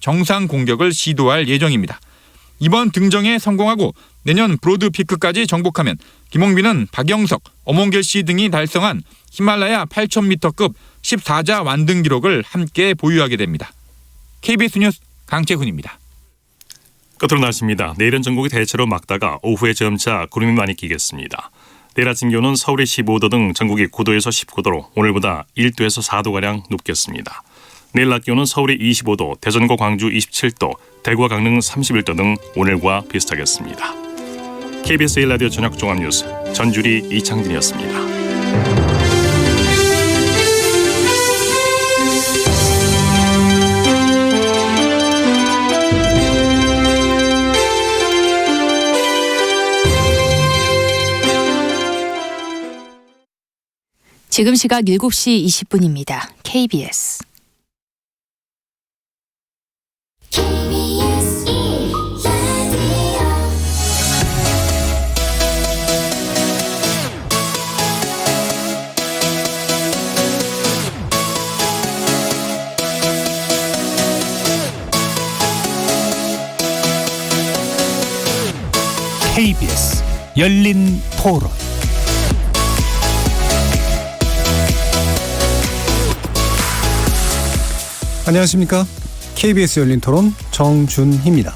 정상 공격을 시도할 예정입니다. 이번 등정에 성공하고 내년 브로드피크까지 정복하면 김홍빈은 박영석, 엄원길 씨 등이 달성한 히말라야 8,000m급 14자 완등 기록을 함께 보유하게 됩니다. KBS 뉴스 강채훈입니다. 끝으로 날씨입니다. 내일은 전국이 대체로 맑다가 오후에 점차 구름이 많이 끼겠습니다. 내일 아침 기온은 서울이 15도 등 전국이 9도에서 19도로 오늘보다 1도에서 4도가량 높겠습니다. 내일 낮 기온은 서울이 25도, 대전과 광주 27도, 대구와 강릉 31도 등 오늘과 비슷하겠습니다. KBS 1라디오 저녁 종합뉴스 전주리 이창진이었습니다. 지금 시각 7시 20분입니다. KBS. KBS 열린 토론. 안녕하십니까. KBS 열린 토론 정준희입니다.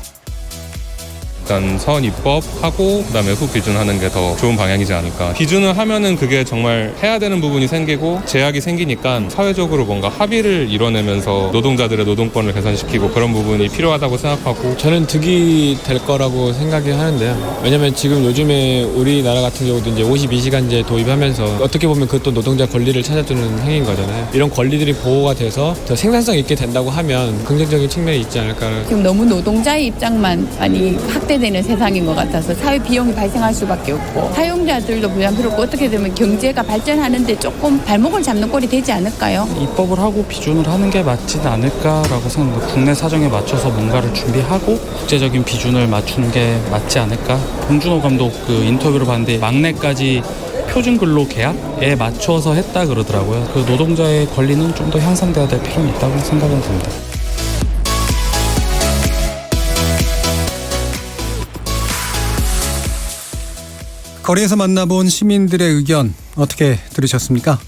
일단 선 입법하고 그다음에 후 비준하는 게 더 좋은 방향이지 않을까. 비준을 하면은 그게 정말 해야 되는 부분이 생기고 제약이 생기니까 사회적으로 뭔가 합의를 이뤄내면서 노동자들의 노동권을 개선시키고 그런 부분이 필요하다고 생각하고, 저는 득이 될 거라고 생각이 하는데요. 왜냐면 지금 요즘에 우리나라 같은 경우도 이제 52시간제 도입하면서 어떻게 보면 그것도 노동자 권리를 찾아주는 행위인 거잖아요. 이런 권리들이 보호가 돼서 더 생산성 있게 된다고 하면 긍정적인 측면이 있지 않을까. 지금 너무 노동자의 입장만 많이 확대되는 세상인 것 같아서 사회 비용이 발생할 수밖에 없고 사용자들도 부담스럽고 어떻게 되면 경제가 발전하는데 조금 발목을 잡는 꼴이 되지 않을까요? 입법을 하고 비준을 하는 게 맞지는 않을까라고 생각합니다. 국내 사정에 맞춰서 뭔가를 준비하고 국제적인 비준을 맞추는 게 맞지 않을까. 봉준호 감독 그 인터뷰를 봤는데 막내까지 표준 근로 계약에 맞춰서 했다 그러더라고요. 그 노동자의 권리는 좀 더 향상돼야 될 필요는 있다고 생각은 듭니다. 거리에서 만나본 시민들의 의견 어떻게 들으셨습니까?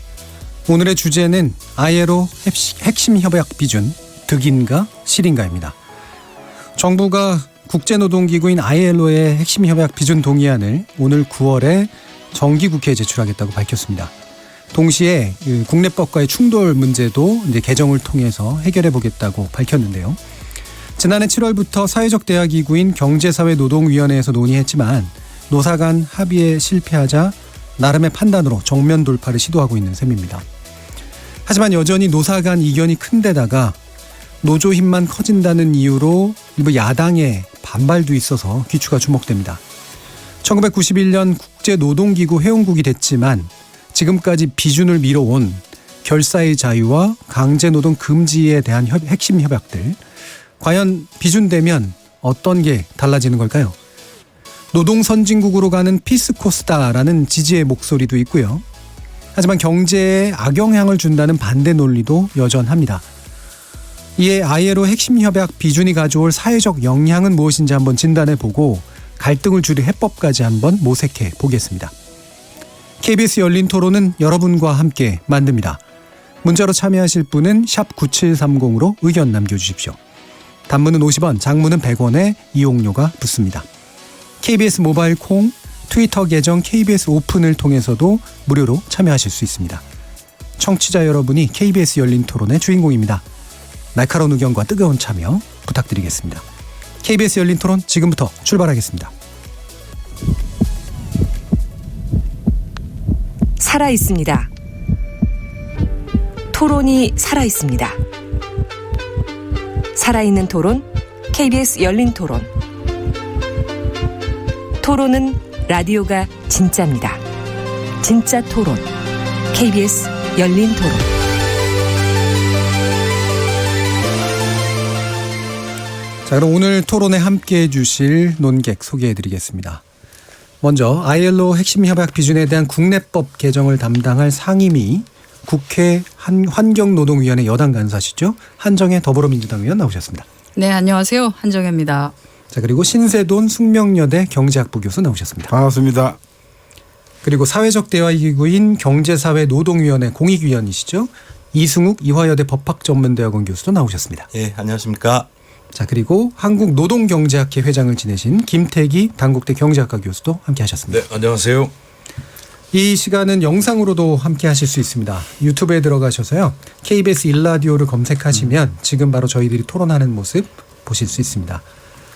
오늘의 주제는 ILO 핵심 협약 비준 득인가 실인가입니다. 정부가 국제노동기구인 ILO의 핵심 협약 비준 동의안을 오늘 9월에 정기국회에 제출하겠다고 밝혔습니다. 동시에 국내법과의 충돌 문제도 이제 개정을 통해서 해결해 보겠다고 밝혔는데요. 지난해 7월부터 사회적 대화기구인 경제사회노동위원회에서 논의했지만 노사 간 합의에 실패하자 나름의 판단으로 정면 돌파를 시도하고 있는 셈입니다. 하지만 여전히 노사 간 이견이 큰 데다가 노조 힘만 커진다는 이유로 일부 야당의 반발도 있어서 귀추가 주목됩니다. 1991년 국제노동기구 회원국이 됐지만 지금까지 비준을 미뤄온 결사의 자유와 강제노동 금지에 대한 핵심 협약들, 과연 비준되면 어떤 게 달라지는 걸까요? 노동 선진국으로 가는 피스코스다라는 지지의 목소리도 있고요. 하지만 경제에 악영향을 준다는 반대 논리도 여전합니다. 이에 ILO 핵심 협약 비준이 가져올 사회적 영향은 무엇인지 한번 진단해보고 갈등을 줄일 해법까지 한번 모색해 보겠습니다. KBS 열린 토론은 여러분과 함께 만듭니다. 문자로 참여하실 분은 샵 9730으로 의견 남겨주십시오. 단문은 50원, 장문은 100원에 이용료가 붙습니다. KBS 모바일 콩, 트위터 계정 KBS 오픈을 통해서도 무료로 참여하실 수 있습니다. 청취자 여러분이 KBS 열린 토론의 주인공입니다. 날카로운 의견과 뜨거운 참여 부탁드리겠습니다. KBS 열린 토론 지금부터 출발하겠습니다. 살아있습니다. 토론이 살아있습니다. 살아있는 토론, KBS 열린 토론. 토론은 라디오가 진짜입니다. 진짜 토론, KBS 열린 토론. 자, 그럼 오늘 토론에 함께해 주실 논객 소개해드리겠습니다. 먼저 ILO 핵심 협약 비준에 대한 국내법 개정을 담당할 상임위 국회 환경노동위원회 여당 간사시죠. 한정혜 더불어민주당 의원 나오셨습니다. 네, 안녕하세요. 한정혜입니다. 자, 그리고 신세돈 숙명여대 경제학부 교수 나오셨습니다. 반갑습니다. 그리고 사회적 대화기구인 경제사회노동위원회 공익위원이시죠. 이승욱 이화여대 법학전문대학원 교수도 나오셨습니다. 예, 안녕하십니까. 자, 그리고 한국노동경제학회 회장을 지내신 김태기 단국대 경제학과 교수도 함께 하셨습니다. 네, 안녕하세요. 이 시간은 영상으로도 함께 하실 수 있습니다. 유튜브에 들어가셔서요. KBS 1라디오를 검색하시면 지금 바로 저희들이 토론하는 모습 보실 수 있습니다.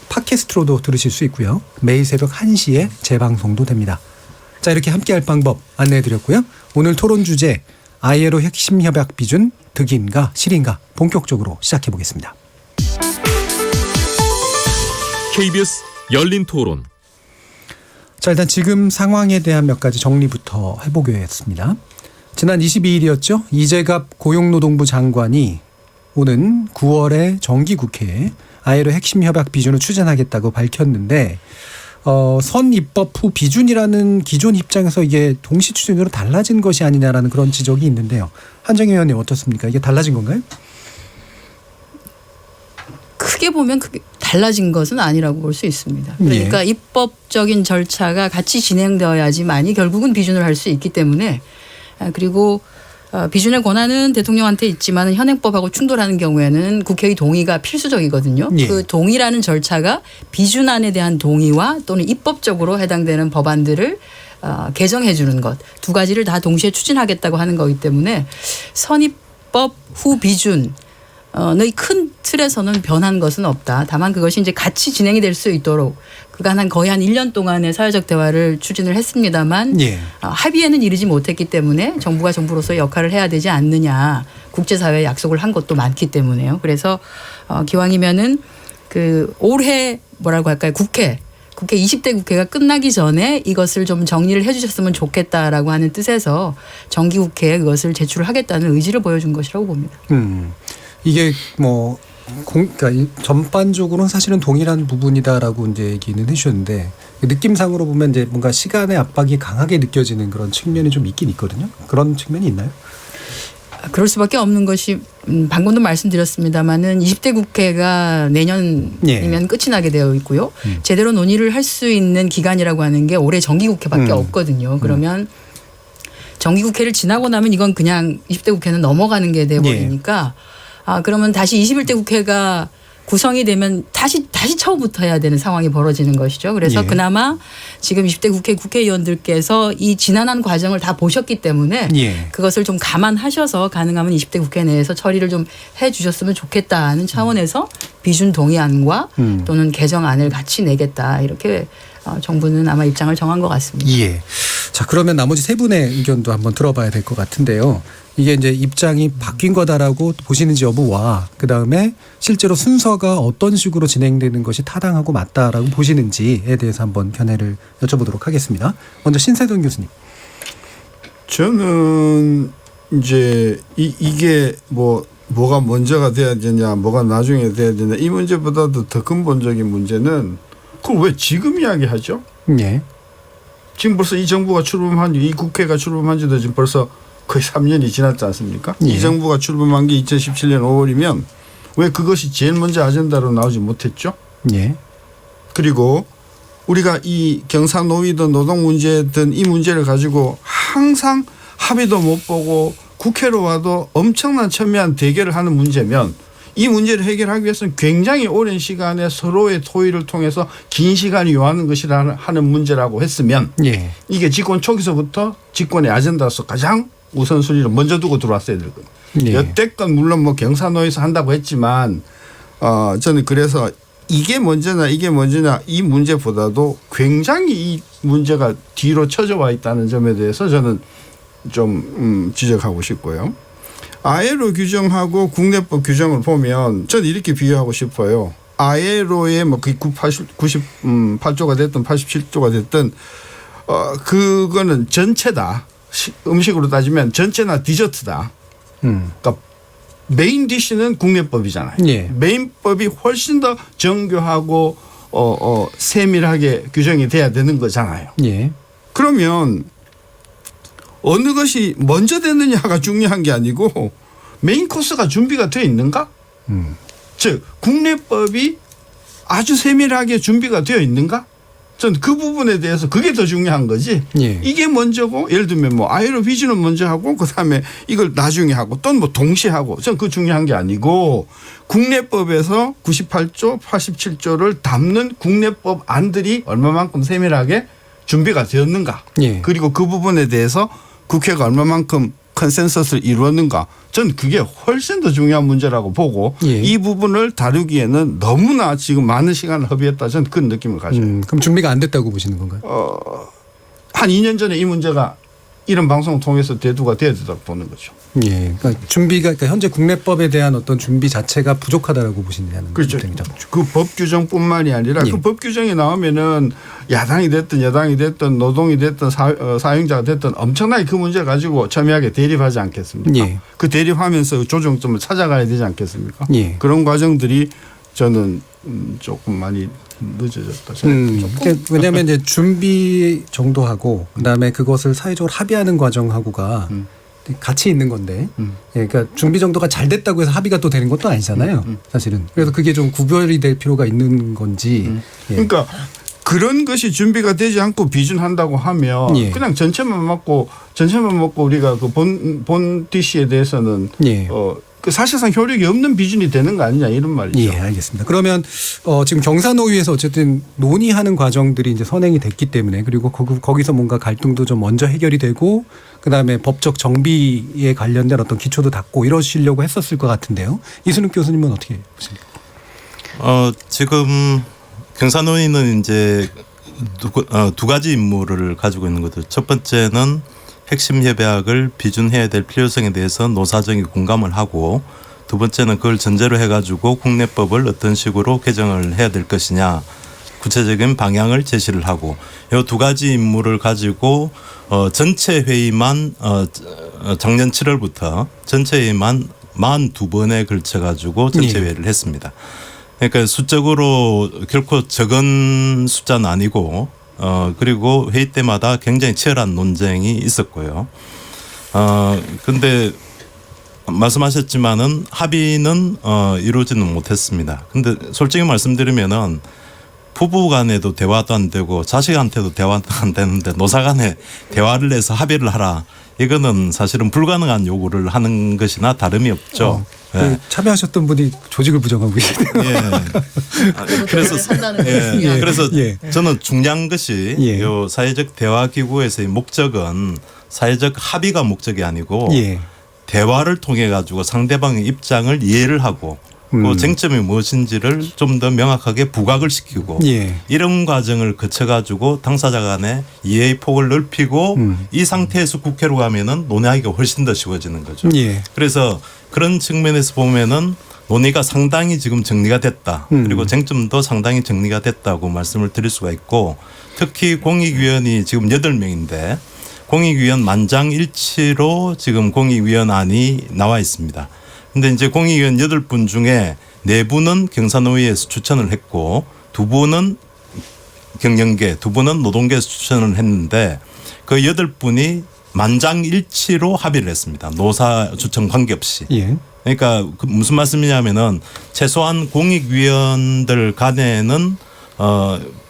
팟캐스트로도 들으실 수 있고요. 매일 새벽 1시에 재방송도 됩니다. 자, 이렇게 함께할 방법 안내해드렸고요. 오늘 토론 주제 ILO 핵심 협약 비준 득인가 실인가 본격적으로 시작해보겠습니다. KBS 열린 토론. 자, 일단 지금 상황에 대한 몇 가지 정리부터 해보겠습니다. 지난 22일이었죠. 이재갑 고용노동부 장관이 오는 9월에 정기국회에 ILO 핵심 협약 비준을 추진하겠다고 밝혔는데 선입법 후 비준이라는 기존 입장에서 이게 동시 추진으로 달라진 것이 아니냐라는 그런 지적이 있는데요. 한정희 의원님 어떻습니까? 이게 달라진 건가요? 크게 보면 그게 달라진 것은 아니라고 볼 수 있습니다. 그러니까 입법적인 절차가 같이 진행되어야지만이 결국은 비준을 할 수 있기 때문에 그리고 비준의 권한은 대통령한테 있지만 현행법하고 충돌하는 경우에는 국회의 동의가 필수적이거든요. 예. 그 동의라는 절차가 비준안에 대한 동의와 또는 입법적으로 해당되는 법안들을 개정해 주는 것 두 가지를 다 동시에 추진하겠다고 하는 거기 때문에 선입법 후 비준 의 큰 틀에서는 변한 것은 없다. 다만 그것이 이제 같이 진행이 될 수 있도록 그간 거의 한 1년 동안의 사회적 대화를 추진을 했습니다만 합의에는 이르지 못했기 때문에 정부가 정부로서의 역할을 해야 되지 않느냐. 국제사회에 약속을 한 것도 많기 때문에요. 그래서 기왕이면은 그 올해 뭐라고 할까요? 국회 20대 국회가 끝나기 전에 이것을 좀 정리를 해 주셨으면 좋겠다라고 하는 뜻에서 정기국회에 그것을 제출을 하겠다는 의지를 보여준 것이라고 봅니다. 이게 뭐 그러니까 전반적으로는 사실은 동일한 부분이다라고 이제 얘기는 해주셨는데 느낌상으로 보면 이제 뭔가 시간의 압박이 강하게 느껴지는 그런 측면이 좀 있긴 있거든요. 그런 측면이 있나요? 그럴 수밖에 없는 것이 방금도 말씀드렸습니다마는 20대 국회가 내년이면 끝이 나게 되어 있고요. 제대로 논의를 할 수 있는 기간이라고 하는 게 올해 정기국회밖에 없거든요. 그러면 정기국회를 지나고 나면 이건 그냥 20대 국회는 넘어가는 게 돼버리니까 그러면 다시 21대 국회가 구성이 되면 다시 처음부터 해야 되는 상황이 벌어지는 것이죠. 그래서 그나마 지금 20대 국회 국회의원들께서 이 지난한 과정을 다 보셨기 때문에 그것을 좀 감안하셔서 가능하면 20대 국회 내에서 처리를 좀 해 주셨으면 좋겠다는 차원에서 비준 동의안과 또는 개정안을 같이 내겠다. 이렇게 정부는 아마 입장을 정한 것 같습니다. 예. 자, 그러면 나머지 세 분의 의견도 한번 들어봐야 될 것 같은데요. 이게 이제 입장이 바뀐 거다라고 보시는지 여부와 그다음에 실제로 순서가 어떤 식으로 진행되는 것이 타당하고 맞다라고 보시는지에 대해서 한번 견해를 여쭤보도록 하겠습니다. 먼저 신세돈 교수님. 저는 이제 이게 뭐가 먼저가 돼야 되냐, 뭐가 나중에 돼야 되냐 이 문제보다도 더 근본적인 문제는 그걸 왜 지금 이야기하죠? 예. 지금 벌써 이 정부가 출범한 지, 이 국회가 출범한 지도 지금 벌써 거의 3년이 지났지 않습니까? 이 정부가 출범한 게 2017년 5월이면 왜 그것이 제일 먼저 아젠다로 나오지 못했죠? 예. 그리고 우리가 이 경사노위든 노동 문제든 이 문제를 가지고 항상 합의도 못 보고 국회로 와도 엄청난 첨예한 대결을 하는 문제면 이 문제를 해결하기 위해서는 굉장히 오랜 시간에 서로의 토의를 통해서 긴 시간이 요하는 것이라 하는 문제라고 했으면 이게 집권 초기서부터 집권의 아젠다로서 가장 우선순위를 먼저 두고 들어왔어야 되거든요. 여태껏 물론 뭐 경사노에서 한다고 했지만 저는 그래서 이게 먼저냐 이 문제보다도 굉장히 이 문제가 뒤로 쳐져 있다는 점에 대해서 저는 좀 지적하고 싶고요. ILO 규정하고 국내법 규정을 보면 저는 이렇게 비유하고 싶어요. ILO의 뭐 98조가 됐든 87조가 됐든 그거는 전체다. 음식으로 따지면 전체나 디저트다. 그러니까 메인 디쉬는 국내법이잖아요. 메인법이 훨씬 더 정교하고 세밀하게 규정이 돼야 되는 거잖아요. 그러면 어느 것이 먼저 됐느냐가 중요한 게 아니고 메인 코스가 준비가 되어 있는가? 즉 국내법이 아주 세밀하게 준비가 되어 있는가? 전 그 부분에 대해서 그게 더 중요한 거지. 예. 이게 먼저고 예를 들면 뭐 아이로 비준은 먼저 하고 그다음에 이걸 나중에 하고 또는 뭐 동시에 하고 전 그 중요한 게 아니고 국내법에서 98조 87조를 담는 국내법 안들이 얼마만큼 세밀하게 준비가 되었는가. 예. 그리고 그 부분에 대해서 국회가 얼마만큼 컨센서스를 이루었는가. 전 그게 훨씬 더 중요한 문제라고 보고 예. 이 부분을 다루기에는 너무나 지금 많은 시간을 허비했다. 저는 그런 느낌을 가져요. 그럼 준비가 안 됐다고 보시는 건가요? 한 2년 전에 이 문제가 이런 방송을 통해서 대두가 돼야 된다고 보는 거죠. 예. 그러니까 그러니까 현재 국내법에 대한 어떤 준비 자체가 부족하다라고 보시냐는 그렇죠. 입장이죠. 그 법 규정뿐만이 아니라 예. 그 법 규정이 나오면은 야당이 됐든 여당이 됐든 노동이 됐든 사용자가 됐든 엄청나게 그 문제 가지고 첨예하게 대립하지 않겠습니까? 예. 그 대립하면서 조정점을 찾아가야 되지 않겠습니까? 예. 그런 과정들이 저는 조금 많이 늦어졌다. 그러니까 왜냐하면 이제 준비 정도하고 그다음에 그것을 사회적으로 합의하는 과정하고가 같이 있는 건데, 예, 그러니까 준비 정도가 잘 됐다고 해서 합의가 또 되는 것도 아니잖아요, 사실은. 그래서 그게 좀 구별이 될 필요가 있는 건지. 예. 그러니까 그런 것이 준비가 되지 않고 비준한다고 하면 예. 그냥 전체만 먹고 우리가 그 본 DC에 대해서는 예. 그 사실상 효력이 없는 비준이 되는 거 아니냐 이런 말이죠. 예, 알겠습니다. 그러면 지금 경사노위에서 어쨌든 논의하는 과정들이 이제 선행이 됐기 때문에 그리고 거기서 뭔가 갈등도 좀 먼저 해결이 되고 그다음에 법적 정비에 관련된 어떤 기초도 닦고 이러시려고 했었을 것 같은데요. 이순욱 교수님은 어떻게 보십니까? 지금 경사노위는 이제 두 가지 임무를 가지고 있는 거죠. 첫 번째는 핵심 협약을 비준해야 될 필요성에 대해서 노사정이 공감을 하고 두 번째는 그걸 전제로 해가지고 국내법을 어떤 식으로 개정을 해야 될 것이냐 구체적인 방향을 제시를 하고 이 두 가지 임무를 가지고 전체 회의만 작년 7월부터 전체 회의만 42번에 걸쳐 가지고 전체 회의를 했습니다. 그러니까 수적으로 결코 적은 숫자는 아니고 그리고 회의 때마다 굉장히 치열한 논쟁이 있었고요. 근데 말씀하셨지만은 합의는 이루어지는 못했습니다. 근데 솔직히 말씀드리면은 부부 간에도 대화도 안 되고 자식한테도 대화도 안 되는데 노사 간에 대화를 해서 합의를 하라. 이거는 사실은 불가능한 요구를 하는 것이나 다름이 없죠. 네. 참여하셨던 분이 조직을 부정하고 계시네요. 예. 그래서 저는 중요한 것이 요 사회적 대화 기구에서의 목적은 사회적 합의가 목적이 아니고 대화를 통해 가지고 상대방의 입장을 이해를 하고 그 쟁점이 무엇인지를 좀 더 명확하게 부각을 시키고 이런 과정을 거쳐가지고 당사자 간의 이해의 폭을 넓히고 이 상태에서 국회로 가면은 논의하기가 훨씬 더 쉬워지는 거죠. 그래서 그런 측면에서 보면은 논의가 상당히 지금 정리가 됐다. 그리고 쟁점도 상당히 정리가 됐다고 말씀을 드릴 수가 있고 특히 공익위원이 지금 8명인데 공익위원 만장일치로 지금 공익위원안이 나와 있습니다. 근데 이제 공익위원 8분 중에 4분은 경사노위에서 추천을 했고 2분은 경영계, 2분은 노동계에서 추천을 했는데 그 8분이 만장일치로 합의를 했습니다. 노사 추천 관계없이. 그러니까 무슨 말씀이냐면은 최소한 공익위원들 간에는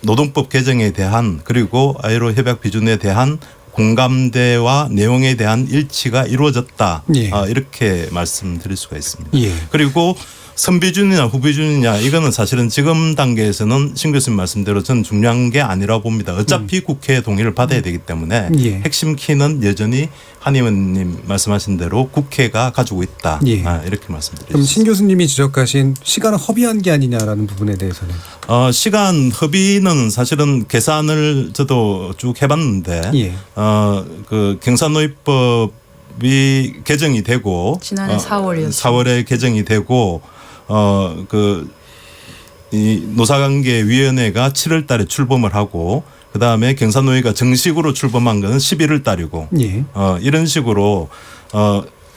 노동법 개정에 대한 그리고 아이로 협약 비준에 대한 공감대와 내용에 대한 일치가 이루어졌다. 이렇게 말씀드릴 수가 있습니다. 그리고 선비준이냐 후비준이냐 이거는 사실은 지금 단계에서는 신 교수님 말씀대로 저는 중요한 게 아니라고 봅니다. 어차피 국회의 동의를 받아야 되기 때문에 핵심 키는 여전히 한 의원님 말씀하신 대로 국회가 가지고 있다. 이렇게 말씀드리겠습니다. 그럼 신 교수님이 지적하신 시간을 허비한 게 아니냐라는 부분에 대해서는? 시간 허비는 사실은 계산을 저도 쭉 해봤는데 그 경사노위법이 개정이 되고 지난해 4월이었죠. 4월에 개정이 되고 이 노사관계위원회가 7월 달에 출범을 하고 그다음에 경사노위가 정식으로 출범한 것은 11월 달이고 이런 식으로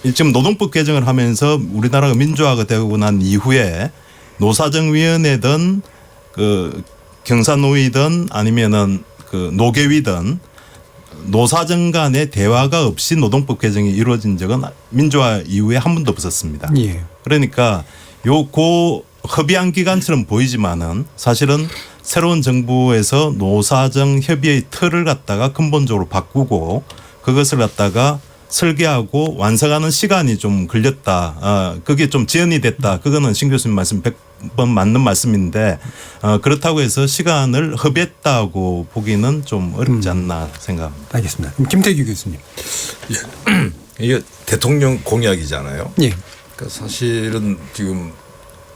지금 노동법 개정을 하면서 우리나라가 민주화가 되고 난 이후에 노사정위원회든 그 경사노위든 아니면은 그 노계위든 노사정 간의 대화가 없이 노동법 개정이 이루어진 적은 민주화 이후에 한 번도 없었습니다. 그러니까 요 협의한 기간처럼 보이지만은 사실은 새로운 정부에서 노사정 협의의 틀을 갖다가 근본적으로 바꾸고 그것을 갖다가 설계하고 완성하는 시간이 좀 걸렸다. 그게 좀 지연이 됐다. 그거는 신 교수님 말씀 100번 맞는 말씀인데 그렇다고 해서 시간을 허비했다고 보기는 좀 어렵지 않나 생각합니다. 알겠습니다. 그럼 김태규 교수님. 예. 이게 대통령 공약이잖아요. 예. 그러니까 사실은 지금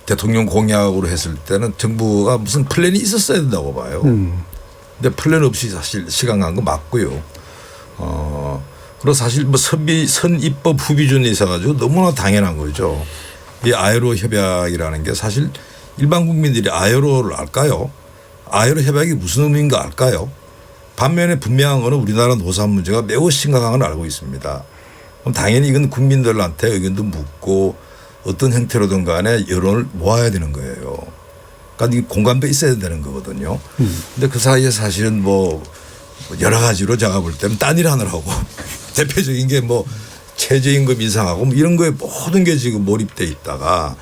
대통령 공약으로 했을 때는 정부가 무슨 플랜이 있었어야 된다고 봐요. 근데 플랜 없이 사실 시간 간 거 맞고요. 그리고 사실 뭐 선입법 후비준이 있어가지고 너무나 당연한 거죠. 이 아이로 협약이라는 게 사실 일반 국민들이 아이로를 알까요? 아이로 협약이 무슨 의미인가 알까요? 반면에 분명한 거는 우리나라 노사 문제가 매우 심각한 걸 알고 있습니다. 그럼 당연히 이건 국민들한테 의견도 묻고 어떤 형태로든 간에 여론을 모아야 되는 거예요. 그러니까 이 공감도 있어야 되는 거거든요. 근데 그 사이에 사실은 뭐 여러 가지로 제가 볼 때는 딴 일 하느라고 대표적인 게 뭐 최저임금 인상하고 뭐 이런 거에 모든 게 지금 몰입돼 있다가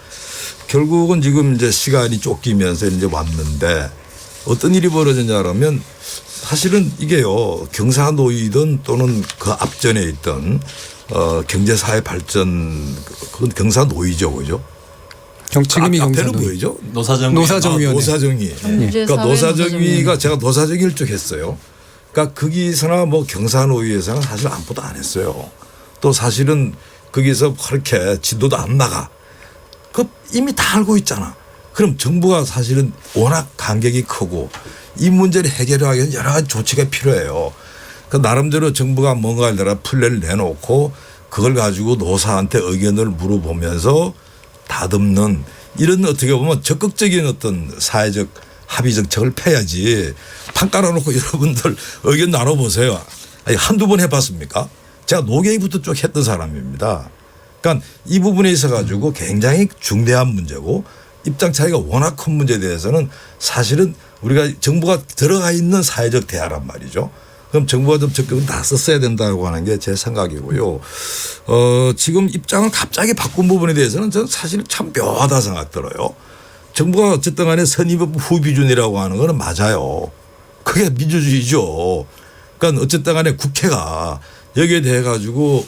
결국은 지금 이제 시간이 쫓기면서 이제 왔는데 어떤 일이 벌어졌냐 그러면 사실은 이게요 경사노위든 또는 그 앞전에 있던 경제사회 발전 그건 경사노위죠, 그죠? 지금이 앞에는 뭐죠? 노사정위원회. 노사정위. 그러니까 노사정위가 제가 노사정위를 쭉 했어요. 그러니까 거기서나 뭐 경사노위에서는 사실 아무것도 안 했어요. 또 사실은 거기서 그렇게 진도도 안 나가. 그 이미 다 알고 있잖아. 그럼 정부가 사실은 워낙 간격이 크고 이 문제를 해결하기 위해서 여러 가지 조치가 필요해요. 그 나름대로 정부가 뭔가를 내가 플랜을 내놓고 그걸 가지고 노사한테 의견을 물어보면서 다듬는 이런 어떻게 보면 적극적인 어떤 사회적 합의 정책을 펴야지 판 깔아놓고 여러분들 의견 나눠보세요. 아니, 한두 번 해봤습니까? 제가 노계위부터 쭉 했던 사람입니다. 그러니까 이 부분에 있어 가지고 굉장히 중대한 문제고 입장 차이가 워낙 큰 문제에 대해서는 사실은 우리가 정부가 들어가 있는 사회적 대화란 말이죠. 그럼 정부가 좀 적극을 나섰어야 된다고 하는 게 제 생각이고요. 지금 입장을 갑자기 바꾼 부분에 대해서는 저는 사실 참 묘하다 생각 들어요. 정부가 어쨌든 간에 선입법 후비준이라고 하는 거는 맞아요. 그게 민주주의죠. 그러니까 어쨌든 간에 국회가 여기에 대해 가지고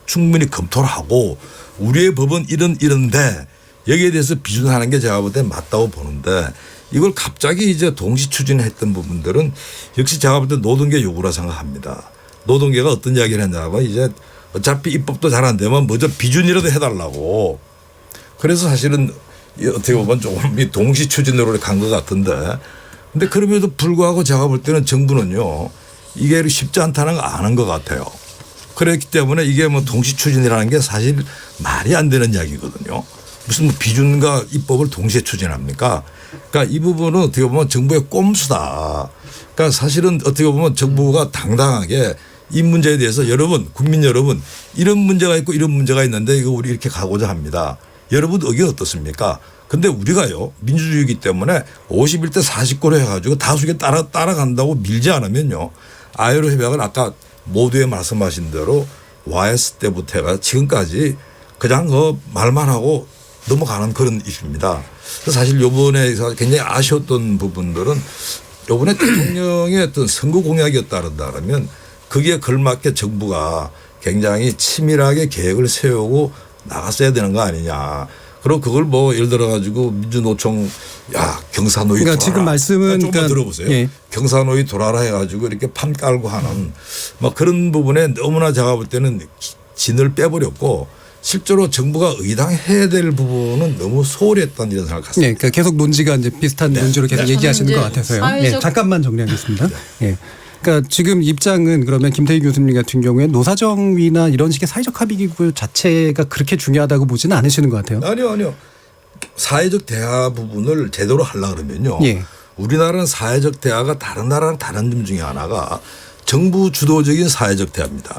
충분히 검토를 하고 우리의 법은 이런데 여기에 대해서 비준하는 게 제가 볼 때 맞다고 보는데 이걸 갑자기 이제 동시 추진했던 부분들은 역시 제가 볼 때 노동계 요구라 생각합니다. 노동계가 어떤 이야기를 했냐면 이제 어차피 입법도 잘 안 되면 먼저 비준이라도 해달라고. 그래서 사실은 어떻게 보면 조금 동시 추진으로 간 것 같은데 근데 그럼에도 불구하고 제가 볼 때는 정부는요 이게 쉽지 않다는 거 아는 것 같아요. 그렇기 때문에 이게 뭐 동시 추진이라는 게 사실 말이 안 되는 이야기거든요. 무슨 뭐 비준과 입법을 동시에 추진합니까? 그러니까 이 부분은 어떻게 보면 정부의 꼼수다. 그러니까 사실은 어떻게 보면 정부가 당당하게 이 문제에 대해서 여러분 국민 여러분 이런 문제가 있고 이런 문제가 있는데 이거 우리 이렇게 가고자 합니다. 여러분 의견 어떻습니까? 근데 우리가요 민주주의이기 때문에 51대 49로 해가지고 다수에 따라간다고 밀지 않으면요 아이로 협약을 아까 모두에 말씀하신 대로 YS 때부터 해가 지금까지 그냥 말만 하고 넘어가는 그런 이슈입니다. 사실 요번에 굉장히 아쉬웠던 부분들은 요번에 대통령의 어떤 선거 공약이었다면 거기에 걸맞게 정부가 굉장히 치밀하게 계획을 세우고 나갔어야 되는 거 아니냐. 그리고 그걸 뭐 예를 들어 가지고 민주노총 경사노위 그러니까 지금 말씀은 조금만 들어보세요. 예. 경사노위 돌아라 해가지고 이렇게 판 깔고 하는 막 그런 부분에 너무나 제가 볼 때는 진을 빼버렸고 실제로 정부가 의당해야 될 부분은 너무 소홀히 했다는 이런 생각을 갖습니다. 네, 그러니까 계속 논지가 이제 비슷한 논지로 계속 얘기하시는 것 같아서요. 네, 잠깐만 정리하겠습니다. 예. 그러니까 지금 입장은 그러면 김태희 교수님 같은 경우에 노사정위나 이런 식의 사회적 합의기구 자체가 그렇게 중요하다고 보지는 않으시는 것 같아요. 아니요. 사회적 대화 부분을 제대로 하려고 그러면요. 예. 우리나라는 사회적 대화가 다른 나라랑 다른 점 중에 하나가 정부 주도적인 사회적 대화입니다.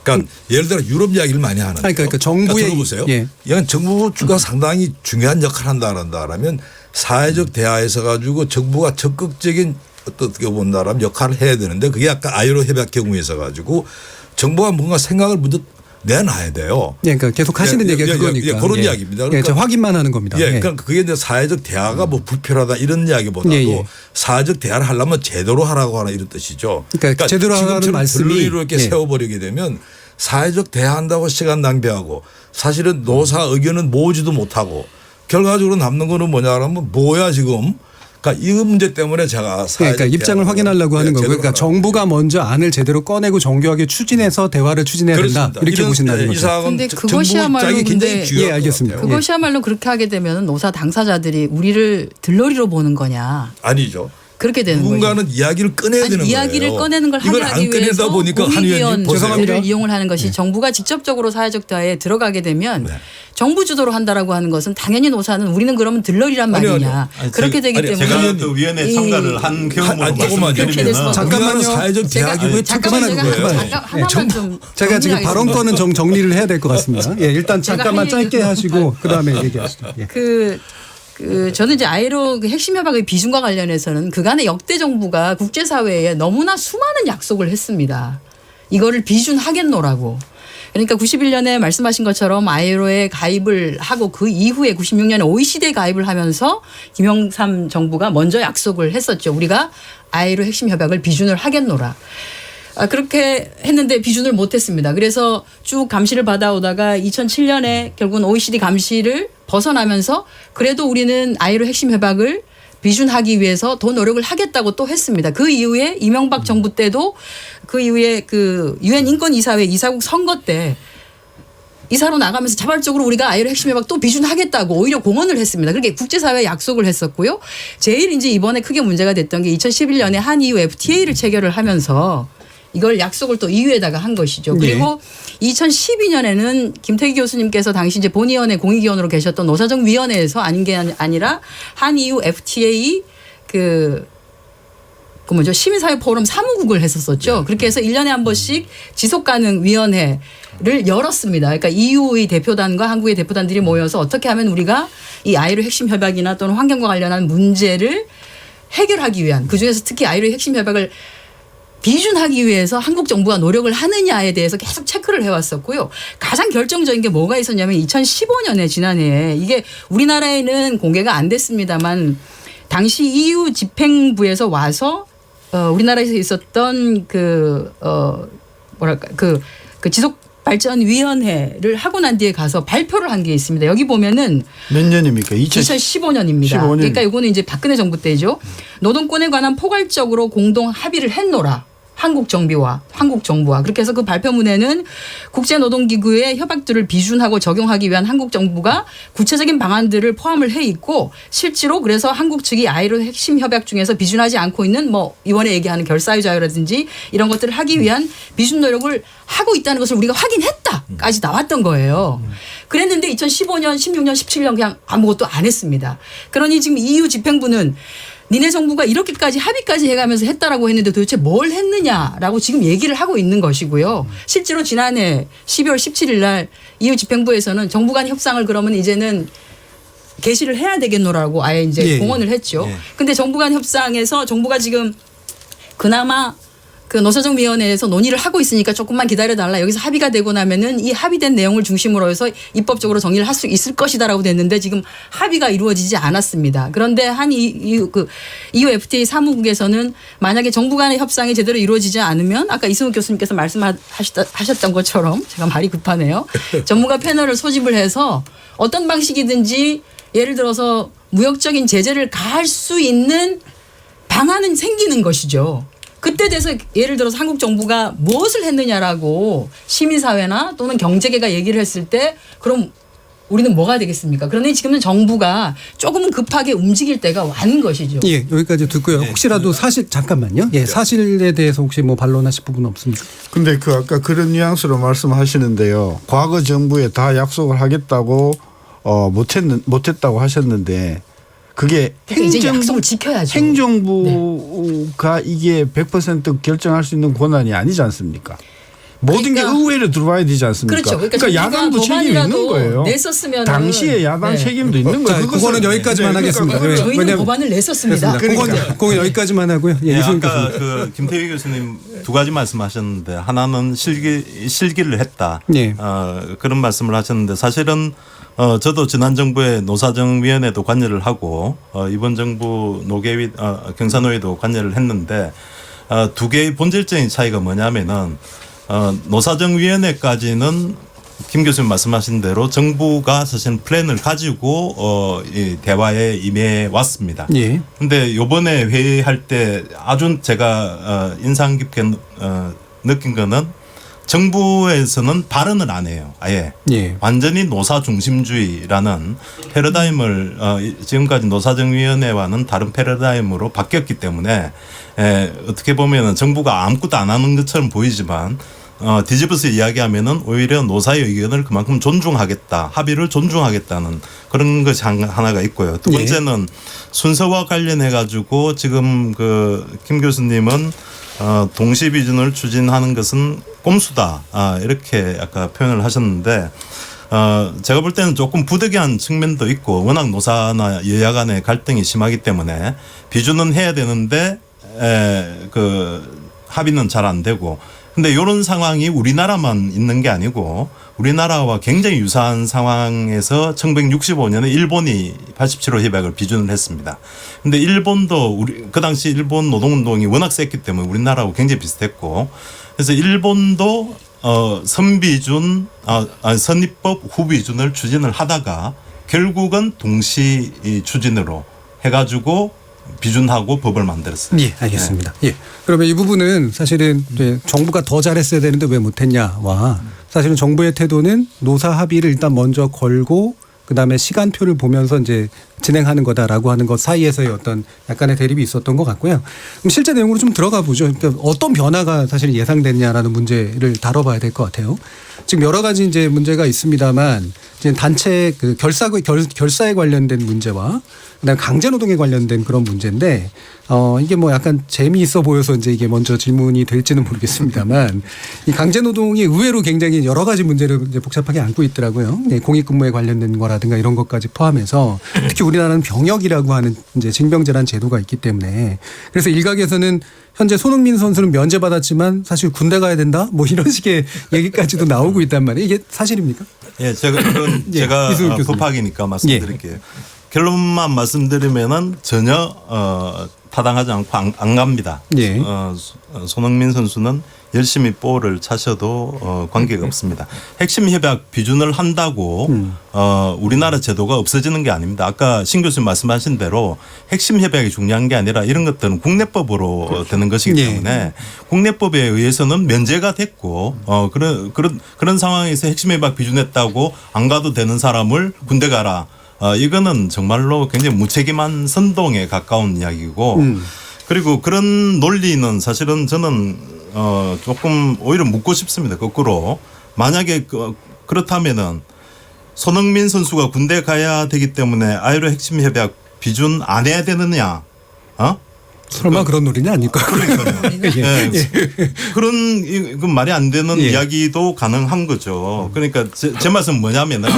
그러니까 예를 들어 유럽 이야기를 많이 하는데 그러니까 정부의 들어보세요. 이건 정부가 상당히 중요한 역할을 한다면 사회적 대화에서 가지고 정부가 적극적인 어떻게 본다라면 역할을 해야 되는데 그게 아까 아이로 협약 경우에서 가지고 정부가 뭔가 생각을 먼저 내놔야 돼요. 예, 그러니까 계속 하시는 얘기가 그거니까. 그런 예. 이야기입니다. 그러니까 저 확인만 하는 겁니다. 예, 그러니까 그게 이제 사회적 대화가 뭐 불필요하다 이런 이야기보다도 사회적 대화를 하려면 제대로 하라고 하는 이런 뜻이죠. 그러니까 제대로 하라는 말씀이 들러리로 이렇게 세워버리게 되면 사회적 대화한다고 시간 낭비하고 사실은 노사 의견은 모으지도 못하고 결과적으로 남는 거는 뭐냐 하면 뭐야 지금. 그러니까 이 문제 때문에 제가 그러니까 입장을 확인하려고 하는 거고요. 그러니까 정부가 먼저 안을 제대로 꺼내고 정교하게 추진해서 대화를 추진해야 된다. 이렇게 보신다는 거죠. 그런데 그것이야말로 예, 알겠습니다. 그것이야말로 그렇게 하게 되면 노사 당사자들이 우리를 들러리로 보는 거냐? 아니죠. 그렇게 되는 거죠. 누군가는 이야기를 꺼내야 되는 거예요. 이야기를 꺼내는 걸 이걸 하기 안 꺼내다 위해서 보니까 한 의원들을 이용을 하는 것이 정부가 직접적으로 사회적 대화에 들어가게 되면 정부 주도로 한다라고 하는 것은 당연히 노사는 우리는 그러면 들러리란 말이냐. 그렇게 되기 때문에 제가 그 위원회 참가를 한 경험으로 말씀드리면 잠깐만요. 사회적 대화 기구에 잠깐만 하나만 좀 제가 지금 발언권은 정리를 해야 될 것 같습니다. 예, 일단 잠깐만 짧게 하시고 그다음에 얘기하시죠. 예. 저는 이제 아이로 핵심 협약의 비준과 관련해서는 그간의 역대 정부가 국제사회에 너무나 수많은 약속을 했습니다. 이거를 비준하겠노라고. 그러니까 91년에 말씀하신 것처럼 아이로에 가입을 하고 그 이후에 96년에 OECD에 가입을 하면서 김영삼 정부가 먼저 약속을 했었죠. 우리가 아이로 핵심 협약을 비준을 하겠노라. 그렇게 했는데 비준을 못했습니다. 그래서 쭉 감시를 받아오다가 2007년에 결국은 OECD 감시를 벗어나면서 그래도 우리는 아이로 핵심 협약을 비준하기 위해서 더 노력을 하겠다고 또 했습니다. 그 이후에 이명박 정부 때도 그 이후에 그 UN 인권이사회 이사국 선거 때 이사로 나가면서 자발적으로 우리가 아이로 핵심 협약 또 비준하겠다고 오히려 공언을 했습니다. 그렇게 국제사회에 약속을 했었고요. 제일 이제 이번에 크게 문제가 됐던 게 2011년에 한EU FTA를 체결을 하면서 이걸 약속을 또 이유에다가 한 것이죠. 그리고 2012년에는 김태기 교수님께서 당시 이제 본위원회 공익위원으로 계셨던 노사정위원회에서 아닌 게 아니라 한EU FTA 그 뭐죠 시민사회 포럼 사무국을 했었었죠. 그렇게 해서 1년에 한 번씩 지속가능위원회를 열었습니다. 그러니까 EU의 대표단과 한국의 대표단들이 모여서 어떻게 하면 우리가 이 아이로 핵심 협약이나 또는 환경과 관련한 문제를 해결하기 위한 그중에서 특히 아이로 핵심 협약을 비준하기 위해서 한국 정부가 노력을 하느냐에 대해서 계속 체크를 해왔었고요. 가장 결정적인 게 뭐가 있었냐면 2015년에 지난해에 이게 우리나라에는 공개가 안 됐습니다만 당시 EU 집행부에서 와서 우리나라에서 있었던 그 지속발전위원회를 하고 난 뒤에 가서 발표를 한 게 있습니다. 여기 보면은 몇 년입니까? 2015년입니다. 15년. 그러니까 이거는 이제 박근혜 정부 때죠. 노동권에 관한 포괄적으로 공동 합의를 했노라. 한국 정부와 그렇게 해서 그 발표문에는 국제노동기구의 협약들을 비준하고 적용하기 위한 한국 정부가 구체적인 방안들을 포함을 해 있고 실제로 그래서 한국 측이 아이로 핵심 협약 중에서 비준하지 않고 있는 뭐 이번에 얘기하는 결사유 자유라든지 이런 것들을 하기 위한 비준 노력을 하고 있다는 것을 우리가 확인했다까지 나왔던 거예요. 그랬는데 2015년, 16년, 17년 그냥 아무것도 안 했습니다. 그러니 지금 EU 집행부는 니네 정부가 이렇게까지 합의까지 해가면서 했다라고 했는데 도대체 뭘 했느냐라고 지금 얘기를 하고 있는 것이고요. 실제로 지난해 12월 17일 날 EU 집행부에서는 정부 간 협상을 그러면 이제는 개시를 해야 되겠노라고 아예 이제 공언을 했죠. 근데 정부 간 협상에서 정부가 지금 그나마 그 노사정위원회에서 논의를 하고 있으니까 조금만 기다려달라. 여기서 합의가 되고 나면은 이 합의된 내용을 중심으로 해서 입법적으로 정리를 할 수 있을 것이다라고 됐는데 지금 합의가 이루어지지 않았습니다. 그런데 한 EU FTA 사무국에서는 만약에 정부 간의 협상이 제대로 이루어지지 않으면 아까 이승욱 교수님께서 말씀하셨던 것처럼 제가 말이 급하네요. 전문가 패널을 소집을 해서 어떤 방식이든지 예를 들어서 무역적인 제재를 가할 수 있는 방안은 생기는 것이죠. 그때 돼서 예를 들어서 한국 정부가 무엇을 했느냐라고 시민사회나 또는 경제계가 얘기를 했을 때 그럼 우리는 뭐가 되겠습니까? 그런데 지금은 정부가 조금은 급하게 움직일 때가 왔는 것이죠. 예, 여기까지 듣고요. 혹시라도 사실 잠깐만요. 예, 사실에 대해서 혹시 뭐 반론하실 부분 없습니까? 근데 그 아까 그런 뉘앙스로 말씀하시는데요. 과거 정부에 다 약속을 하겠다고 못했다고 하셨는데 그게 이제 약속을 지켜야죠. 행정부가 이게 100% 결정할 수 있는 권한이 아니지 않습니까? 모든 게 의회로 들어와야 되지 않습니까? 그렇죠. 그러니까 야당도 책임이 있는 거예요. 냈었으면 당시에 야당 책임도 있는 거예요. 그거는 여기까지만 하겠습니다. 저희는 법안을 냈었습니다. 그건 여기까지만 하고요. 아까 그 김태희 교수님 두 가지 말씀하셨는데 하나는 실기를 했다. 그런 말씀을 하셨는데 사실은 저도 지난 정부의 노사정위원회도 관여를 하고 이번 정부 노계위 경사노위도 관여를 했는데 두 개의 본질적인 차이가 뭐냐면은 노사정위원회까지는 김 교수님 말씀하신 대로 정부가 사실 플랜을 가지고 이 대화에 임해 왔습니다. 그런데 이번에 회의할 때 아주 제가 인상 깊게 느낀 거는 정부에서는 발언을 안 해요. 아예 완전히 노사 중심주의라는 패러다임을 지금까지 노사정위원회와는 다른 패러다임으로 바뀌었기 때문에 어떻게 보면은 정부가 아무것도 안 하는 것처럼 보이지만 뒤집어서 이야기하면은 오히려 노사의 의견을 그만큼 존중하겠다, 합의를 존중하겠다는 그런 것이 하나가 있고요. 두 번째는 순서와 관련해 가지고 지금 그 김 교수님은 동시 비준을 추진하는 것은 꼼수다 이렇게 아까 표현을 하셨는데 제가 볼 때는 조금 부득이한 측면도 있고 워낙 노사나 여야 간의 갈등이 심하기 때문에 비준은 해야 되는데 그 합의는 잘 안 되고 근데 이런 상황이 우리나라만 있는 게 아니고 우리나라와 굉장히 유사한 상황에서 1965년에 일본이 87호 협약을 비준을 했습니다. 근데 일본도 그 당시 일본 노동운동이 워낙 셌기 때문에 우리나라하고 굉장히 비슷했고 그래서 일본도 선비준, 선입법 후비준을 추진을 하다가 결국은 동시 추진으로 해가지고 비준하고 법을 만들었어요. 알겠습니다. 그러면 이 부분은 사실은 정부가 더 잘했어야 되는데 왜 못했냐와 사실은 정부의 태도는 노사 합의를 일단 먼저 걸고 그다음에 시간표를 보면서 이제 진행하는 거다라고 하는 것 사이에서의 어떤 약간의 대립이 있었던 것 같고요. 그럼 실제 내용으로 좀 들어가 보죠. 그러니까 어떤 변화가 사실 예상됐냐라는 문제를 다뤄봐야 될 것 같아요. 지금 여러 가지 이제 문제가 있습니다만 지금 단체 그 결사에 관련된 문제와 그다음 강제노동에 관련된 그런 문제인데 이게 뭐 약간 재미있어 보여서 이제 이게 먼저 질문이 될지는 모르겠습니다만 이 강제노동이 의외로 굉장히 여러 가지 문제를 이제 복잡하게 안고 있더라고요. 공익근무에 관련된 거라든가 이런 것까지 포함해서 특히 우리나라는 병역이라고 하는 이제 징병제라는 제도가 있기 때문에 그래서 일각에서는 현재 손흥민 선수는 면제받았지만 사실 군대 가야 된다 뭐 이런 식의 얘기까지도 나오고 있단 말이에요. 이게 사실입니까? 제가 법학이니까 말씀드릴게요. 결론만 말씀드리면은 전혀 타당하지 않고 안 갑니다. 손흥민 선수는 열심히 볼을 차셔도 관계가 없습니다. 핵심 협약 비준을 한다고 우리나라 제도가 없어지는 게 아닙니다. 아까 신 교수님 말씀하신 대로 핵심 협약이 중요한 게 아니라 이런 것들은 국내법으로 되는 것이기 때문에 국내법에 의해서는 면제가 됐고 그런 상황에서 핵심 협약 비준했다고 안 가도 되는 사람을 군대 가라. 이거는 정말로 굉장히 무책임한 선동에 가까운 이야기고 그리고 그런 논리는 사실은 저는 조금 오히려 묻고 싶습니다. 거꾸로 만약에 그렇다면은 손흥민 선수가 군대 가야 되기 때문에 아이로 핵심 협약 비준 안 해야 되느냐? 설마 그런 논리는 아닐까? 그런 말이 안 되는 이야기도 가능한 거죠. 그러니까 제 말씀은 뭐냐면은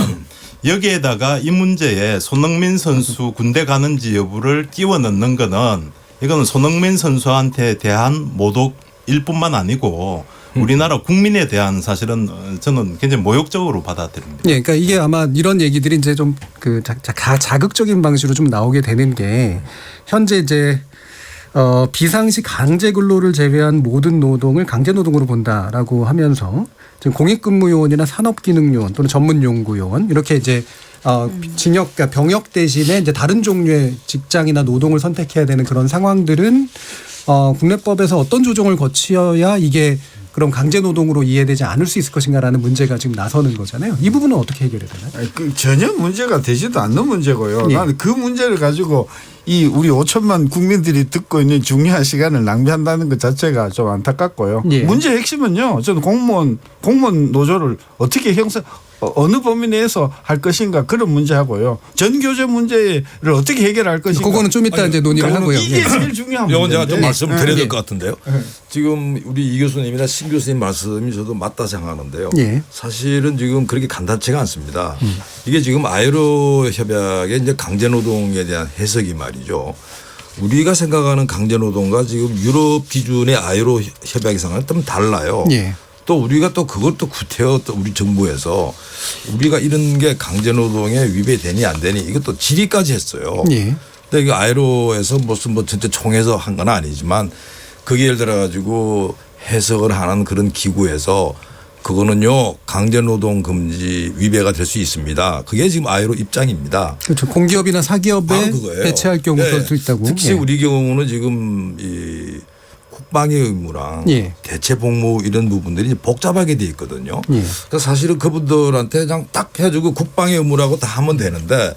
여기에다가 이 문제에 손흥민 선수 군대 가는지 여부를 끼워 넣는 거는 이거는 손흥민 선수한테 대한 모독일 뿐만 아니고 우리나라 국민에 대한 사실은 저는 굉장히 모욕적으로 받아들입니다. 그러니까 이게 아마 이런 얘기들이 이제 좀 그 자극적인 방식으로 좀 나오게 되는 게 현재 이제 비상시 강제 근로를 제외한 모든 노동을 강제 노동으로 본다라고 하면서 지금 공익근무요원이나 산업기능요원 또는 전문연구요원 이렇게 이제 징역, 그러니까 병역 대신에 이제 다른 종류의 직장이나 노동을 선택해야 되는 그런 상황들은 국내법에서 어떤 조정을 거치어야 이게 그럼 강제 노동으로 이해되지 않을 수 있을 것인가라는 문제가 지금 나서는 거잖아요. 이 부분은 어떻게 해결해야 되나요? 전혀 문제가 되지도 않는 문제고요. 나는 그 문제를 가지고 이 우리 5천만 국민들이 듣고 있는 중요한 시간을 낭비한다는 것 자체가 좀 안타깝고요. 문제의 핵심은요. 저는 공무원 노조를 어떻게 어느 범위 내에서 할 것인가 그런 문제하고요. 전교조 문제를 어떻게 해결할 것인가. 그거는 좀 이따 이제 논의를 하고요. 이게 제일 중요한 이건 문제인데. 제가 좀 말씀을 드려야 될 것 같은데요. 지금 우리 이 교수님이나 신 교수님 말씀이 저도 맞다 생각하는데요. 예. 사실은 지금 그렇게 간단치가 않습니다. 이게 지금 아이로 협약의 이제 강제노동에 대한 해석이 말이죠. 우리가 생각하는 강제노동과 지금 유럽 기준의 아이로 협약상은 좀 달라요. 예. 또 우리가 또 그것도 구태여 또 우리 정부에서 우리가 이런 게 강제노동에 위배되니 안 되니 이것도 질의까지 했어요. 예. 근데 이거 아이로에서 무슨 뭐 진짜 총에서 한 건 아니지만 그게 예를 들어 가지고 해석을 하는 그런 기구에서 그거는요 강제노동 금지 위배가 될 수 있습니다. 그게 지금 아이로 입장입니다. 그렇죠. 공기업이나 사기업에 배치할 경우도 수 있다고. 특히 예. 우리 경우는 지금 이 국방의 의무랑 예. 대체 복무 이런 부분들이 복잡하게 돼 있거든요. 예. 그러니까 사실은 그분들한테 그냥 딱 해주고 국방의 의무라고 다 하면 되는데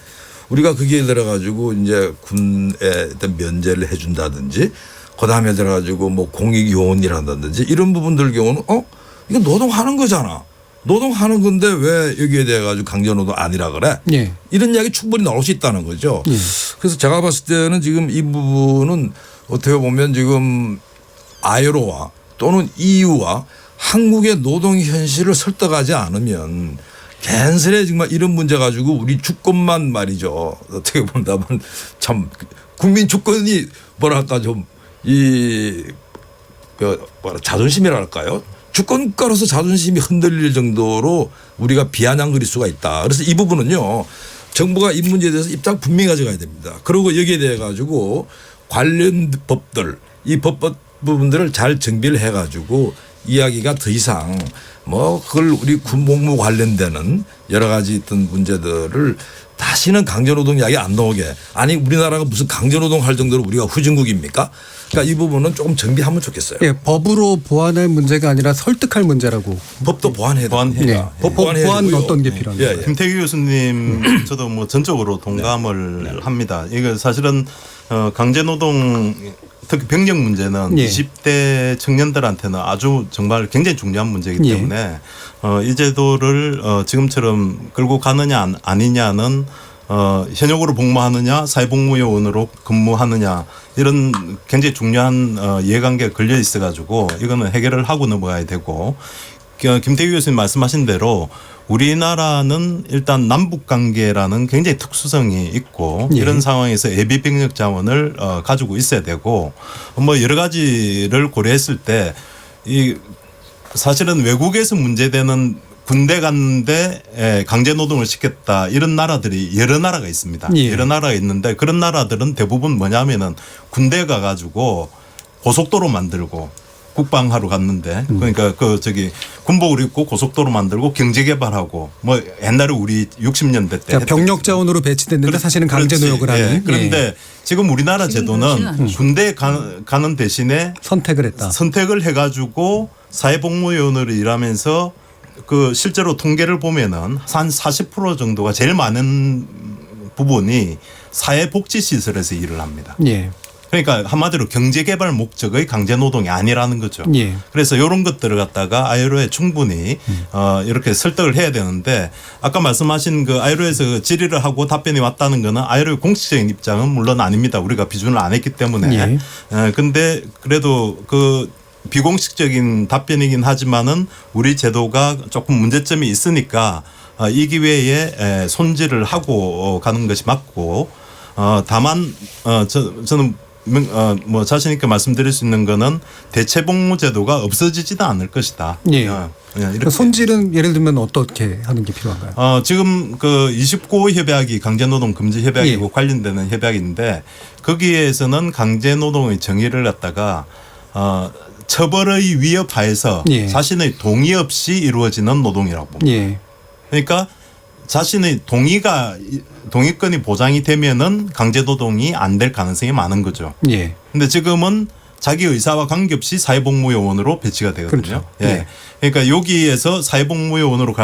우리가 거기에 들어가지고 이제 군에 어떤 면제를 해준다든지 그다음에 들어가지고 뭐 공익요원이라든지 이런 부분들 경우는 이거 노동하는 거잖아. 노동하는 건데 왜 여기에 대해 가지고 강제노동 아니라 그래? 예. 이런 이야기 충분히 나올 수 있다는 거죠. 예. 그래서 제가 봤을 때는 지금 이 부분은 어떻게 보면 지금 아이로와 또는 EU와 한국의 노동 현실을 설득하지 않으면 괜스레 정말 이런 문제 가지고 우리 주권만 말이죠. 어떻게 본다면 참 국민 주권이 뭐랄까 좀 자존심이랄까요? 주권가로서 자존심이 흔들릴 정도로 우리가 비아냥거릴 수가 있다. 그래서 이 부분은요. 정부가 이 문제에 대해서 입장 분명히 가져가야 됩니다. 그리고 여기에 대해 가지고 관련 법들 이 법 부분들을 잘 정비를 해 가지고 이야기가 더 이상 뭐 그걸 우리 군복무 관련되는 여러 가지 어떤 문제들을 다시는 강제노동 이야기 안 나오게. 아니 우리나라가 무슨 강제노동 할 정도로 우리가 후진국입니까? 그러니까 이 부분은 조금 정비하면 좋겠어요. 예, 법으로 보완할 문제가 아니라 설득할 문제라고. 법도 보완해야 네. 보완 어떤 게 필요한가요? 김태규 교수님 저도 뭐 전적으로 동감을 합니다. 이거 사실은 강제노동 특히 병력 문제는 예. 20대 청년들한테는 아주 정말 굉장히 중요한 문제이기 때문에 이 제도를 지금처럼 끌고 가느냐 아니냐는 현역으로 복무하느냐 사회복무요원으로 근무하느냐 이런 굉장히 중요한 이해관계가 걸려 있어 가지고 이거는 해결을 하고 넘어가야 되고 김태규 교수님 말씀하신 대로 우리나라는 일단 남북 관계라는 굉장히 특수성이 있고 이런 상황에서 예비 병력 자원을 가지고 있어야 되고 뭐 여러 가지를 고려했을 때 이 사실은 외국에서 문제되는 군대 갔는데 강제 노동을 시켰다 이런 나라들이 여러 나라가 있습니다. 여러 나라가 있는데 그런 나라들은 대부분 뭐냐면은 군대 가가지고 고속도로 만들고 국방하러 갔는데 그러니까 군복을 입고 고속도로 만들고 경제개발하고 뭐 옛날에 우리 60년대 때 그러니까 병력 자원으로 배치됐는데 사실은 강제 노역을 하는. 그런데 지금 우리나라 제도는 군대에 가는 대신에 선택을 했다. 선택을 해가지고 사회복무요원으로 일하면서 그 실제로 통계를 보면은 한 40% 정도가 제일 많은 부분이 사회복지시설에서 일을 합니다. 예. 그러니까 한마디로 경제개발 목적의 강제노동이 아니라는 거죠. 예. 그래서 이런 것들을 갖다가 아이로에 충분히 이렇게 설득을 해야 되는데 아까 말씀하신 그 아이로에서 질의를 하고 답변이 왔다는 거는 아이로의 공식적인 입장은 물론 아닙니다. 우리가 비준을 안 했기 때문에. 근데 그래도 그 비공식적인 답변이긴 하지만은 우리 제도가 조금 문제점이 있으니까 이 기회에 손질을 하고 가는 것이 맞고 다만 저는 뭐 자신 있게 말씀드릴 수 있는 거는 대체복무 제도가 없어지지는 않을 것이다. 예. 이렇게. 손질은 예를 들면 어떻게 하는 게 필요한가요? 지금 그 29호 협약이 강제노동 금지 협약이고 관련되는 협약인데 거기에서는 강제노동의 정의를 갖다가 처벌의 위협하에서 자신의 동의 없이 이루어지는 노동이라고 봅니다. 그러니까 자신의 동의권이 보장이 되면은 강제노동이 안 될 가능성이 많은 거죠. 근데 지금은 자기 의사와 관계없이 사회복무요원으로 배치가 되거든요. 그렇죠. 그러니까 여기에서 사회복무요원으로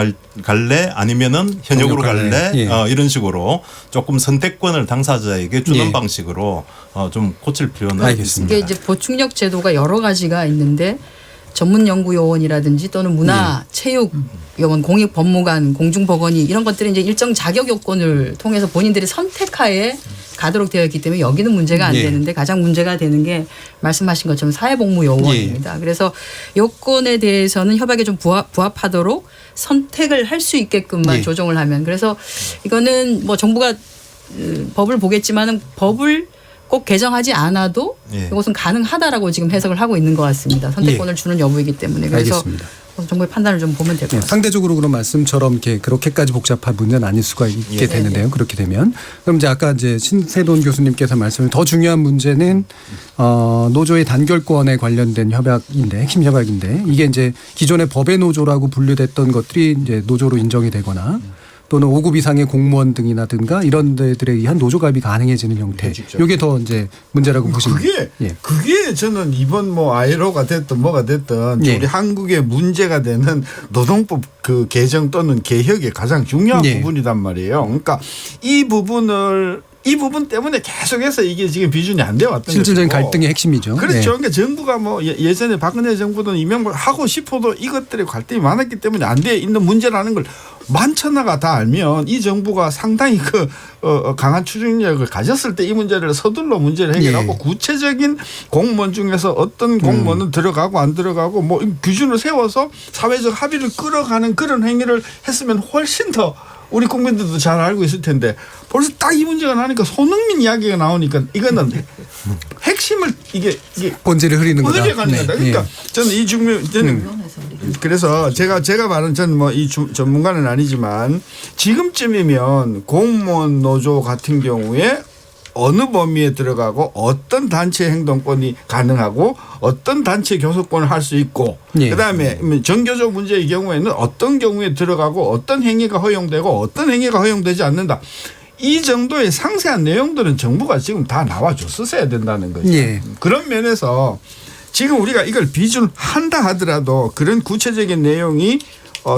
갈래 아니면은 현역으로 갈래 이런 식으로 조금 선택권을 당사자에게 주는 방식으로 좀 고칠 필요는 있습니다. 이게 이제 보충력 제도가 여러 가지가 있는데 전문연구요원이라든지 또는 문화, 체육 요원, 공익법무관, 공중보건이 이런 것들이 이제 일정 자격 요건을 통해서 본인들이 선택하에 가도록 되어 있기 때문에 여기는 문제가 안 되는데 가장 문제가 되는 게 말씀하신 것처럼 사회복무요원입니다. 그래서 요건에 대해서는 협약에 좀 부합하도록 선택을 할 수 있게끔만 조정을 하면 그래서 이거는 뭐 정부가 법을 보겠지만은 법을 꼭 개정하지 않아도 이것은 가능하다라고 지금 해석을 하고 있는 것 같습니다. 선택권을 주는 여부이기 때문에 그래서 알겠습니다. 정부의 판단을 좀 보면 될 것 같습니다. 상대적으로 그런 말씀처럼 그렇게까지 복잡한 문제는 아닐 수가 있게 되는데요. 그렇게 되면 그럼 이제 아까 이제 신세돈 교수님께서 말씀을 더 중요한 문제는 노조의 단결권에 관련된 협약인데 핵심 협약인데 이게 이제 기존의 법의 노조라고 분류됐던 것들이 이제 노조로 인정이 되거나 또는 5급 이상의 공무원 등이라든가 이런 데들에 의한 노조 가입이 가능해지는 형태. 이게 더 이제 문제라고 보시면 그게 저는 이번 뭐 ILO가 됐든 뭐가 됐든 우리 한국의 문제가 되는 노동법 그 개정 또는 개혁의 가장 중요한 부분이단 말이에요. 그러니까 이 부분 때문에 계속해서 이게 지금 비준이 안 되어 왔던 실질적인 갈등의 핵심이죠. 그렇죠. 그러니까 정부가 뭐 예전에 박근혜 정부든 이명박 하고 싶어도 이것들의 갈등이 많았기 때문에 안 돼 있는 문제라는 걸 만천하가 다 알면 이 정부가 상당히 강한 추진력을 가졌을 때 이 문제를 서둘러 문제를 해결하고 구체적인 공무원 중에서 어떤 공무원은 들어가고 안 들어가고 뭐 기준을 세워서 사회적 합의를 끌어가는 그런 행위를 했으면 훨씬 더 우리 국민들도 잘 알고 있을 텐데 벌써 딱 이 문제가 나니까 손흥민 이야기가 나오니까 이거는 핵심을 이게 본질을 흐리는 거다. 그러니까 저는 이 저는 그래서 제가 말은 저는 뭐 이 전문가는 아니지만 지금쯤이면 공무원 노조 같은 경우에 어느 범위에 들어가고 어떤 단체 행동권이 가능하고 어떤 단체 교섭권을 할 수 있고 그다음에 정교조 문제의 경우에는 어떤 경우에 들어가고 어떤 행위가 허용되고 어떤 행위가 허용되지 않는다. 이 정도의 상세한 내용들은 정부가 지금 다 나와줬었어야 된다는 거죠. 그런 면에서 지금 우리가 이걸 비준한다 하더라도 그런 구체적인 내용이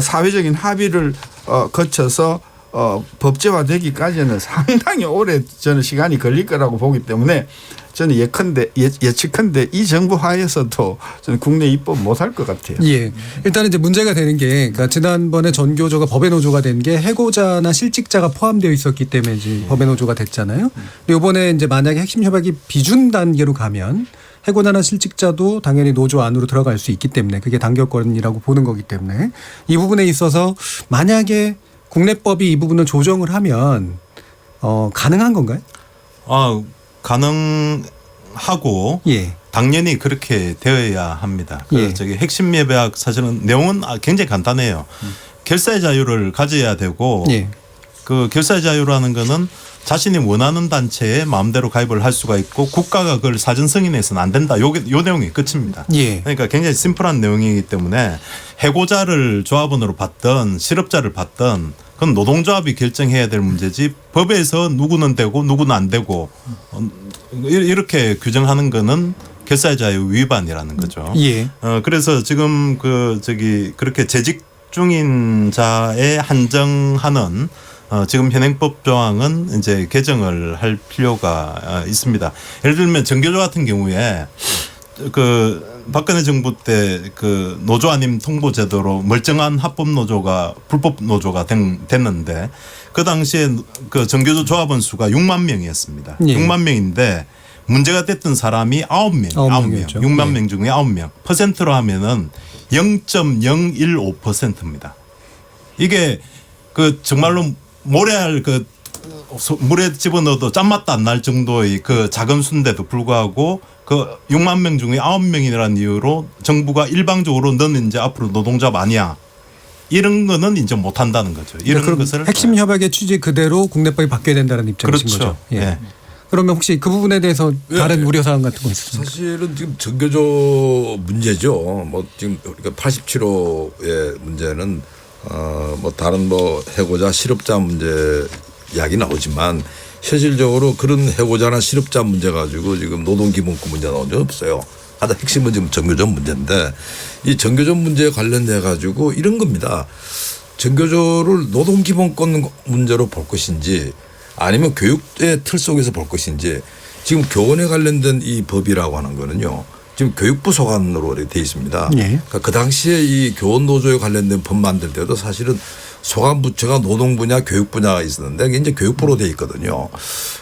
사회적인 합의를 거쳐서 법제화되기까지는 상당히 오래 저는 시간이 걸릴 거라고 보기 때문에 저는 예측컨대 이 정부 하에서도 저는 국내 입법 못할 것 같아요. 일단은 이제 문제가 되는 게 그러니까 지난번에 전교조가 법의 노조가 된 게 해고자나 실직자가 포함되어 있었기 때문에 이제 법의 노조가 됐잖아요. 근데 이번에 이제 만약에 핵심 협약이 비준 단계로 가면 해고자나 실직자도 당연히 노조 안으로 들어갈 수 있기 때문에 그게 단결권이라고 보는 거기 때문에 이 부분에 있어서 만약에 국내법이 이 부분을 조정을 하면 가능한 건가요? 가능하고 당연히 그렇게 되어야 합니다. 저기 핵심 협약 사실은 내용은 굉장히 간단해요. 결사의 자유를 가져야 되고 그 결사의 자유라는 거는 자신이 원하는 단체에 마음대로 가입을 할 수가 있고 국가가 그걸 사전 승인해서는 안 된다. 요 내용이 끝입니다. 그러니까 굉장히 심플한 내용이기 때문에 해고자를 조합원으로 받든 실업자를 받든 그건 노동조합이 결정해야 될 문제지 법에서 누구는 되고 누구는 안 되고 이렇게 규정하는 거는 결사의 자유 위반이라는 거죠. 그래서 지금 그렇게 재직 중인 자에 한정하는 지금 현행법 조항은 이제 개정을 할 필요가 있습니다. 예를 들면 정교조 같은 경우에 박근혜 정부 때 노조 아님 통보 제도로 멀쩡한 합법 노조가 불법 노조가 됐는데 그 당시에 정교조 조합원 수가 6만 명이었습니다. 6만 명인데 문제가 됐던 사람이 9명. 6만 명 중에 9명. 퍼센트로 하면은 0.015%입니다. 이게 정말로 물에 집어넣어도 짠맛도 안 날 정도의 작은 수인데도 불구하고 6만 명 중에 9명이라는 이유로 정부가 일방적으로 너는 이제 앞으로 노동조합 아니야. 이런 거는 이제 못 한다는 거죠. 이런 것을 핵심 협약의 취지 그대로 국내법이 바뀌어야 된다는 입장이신 거죠. 그러면 혹시 그 부분에 대해서 다른 우려 사항 같은 거 있습니까? 사실은 지금 정교조 문제죠. 뭐 지금 우리가 87호의 문제는 뭐 다른 해고자 실업자 문제 이야기 나오지만 현실적으로 그런 해고자나 실업자 문제 가지고 지금 노동기본권 문제 나온 적 없어요. 가장 핵심은 지금 정교조 문제인데 이 정교조 문제에 관련돼 가지고 이런 겁니다. 정교조를 노동기본권 문제로 볼 것인지 아니면 교육의 틀 속에서 볼 것인지 지금 교원에 관련된 이 법이라고 하는 거는요. 지금 교육부 소관으로 이렇게 돼 있습니다. 예. 그러니까 그 당시에 이 교원 노조에 관련된 법 만들 때도 사실은 소관 부처가 노동 분야, 교육 분야가 있었는데 이게 이제 교육부로 돼 있거든요.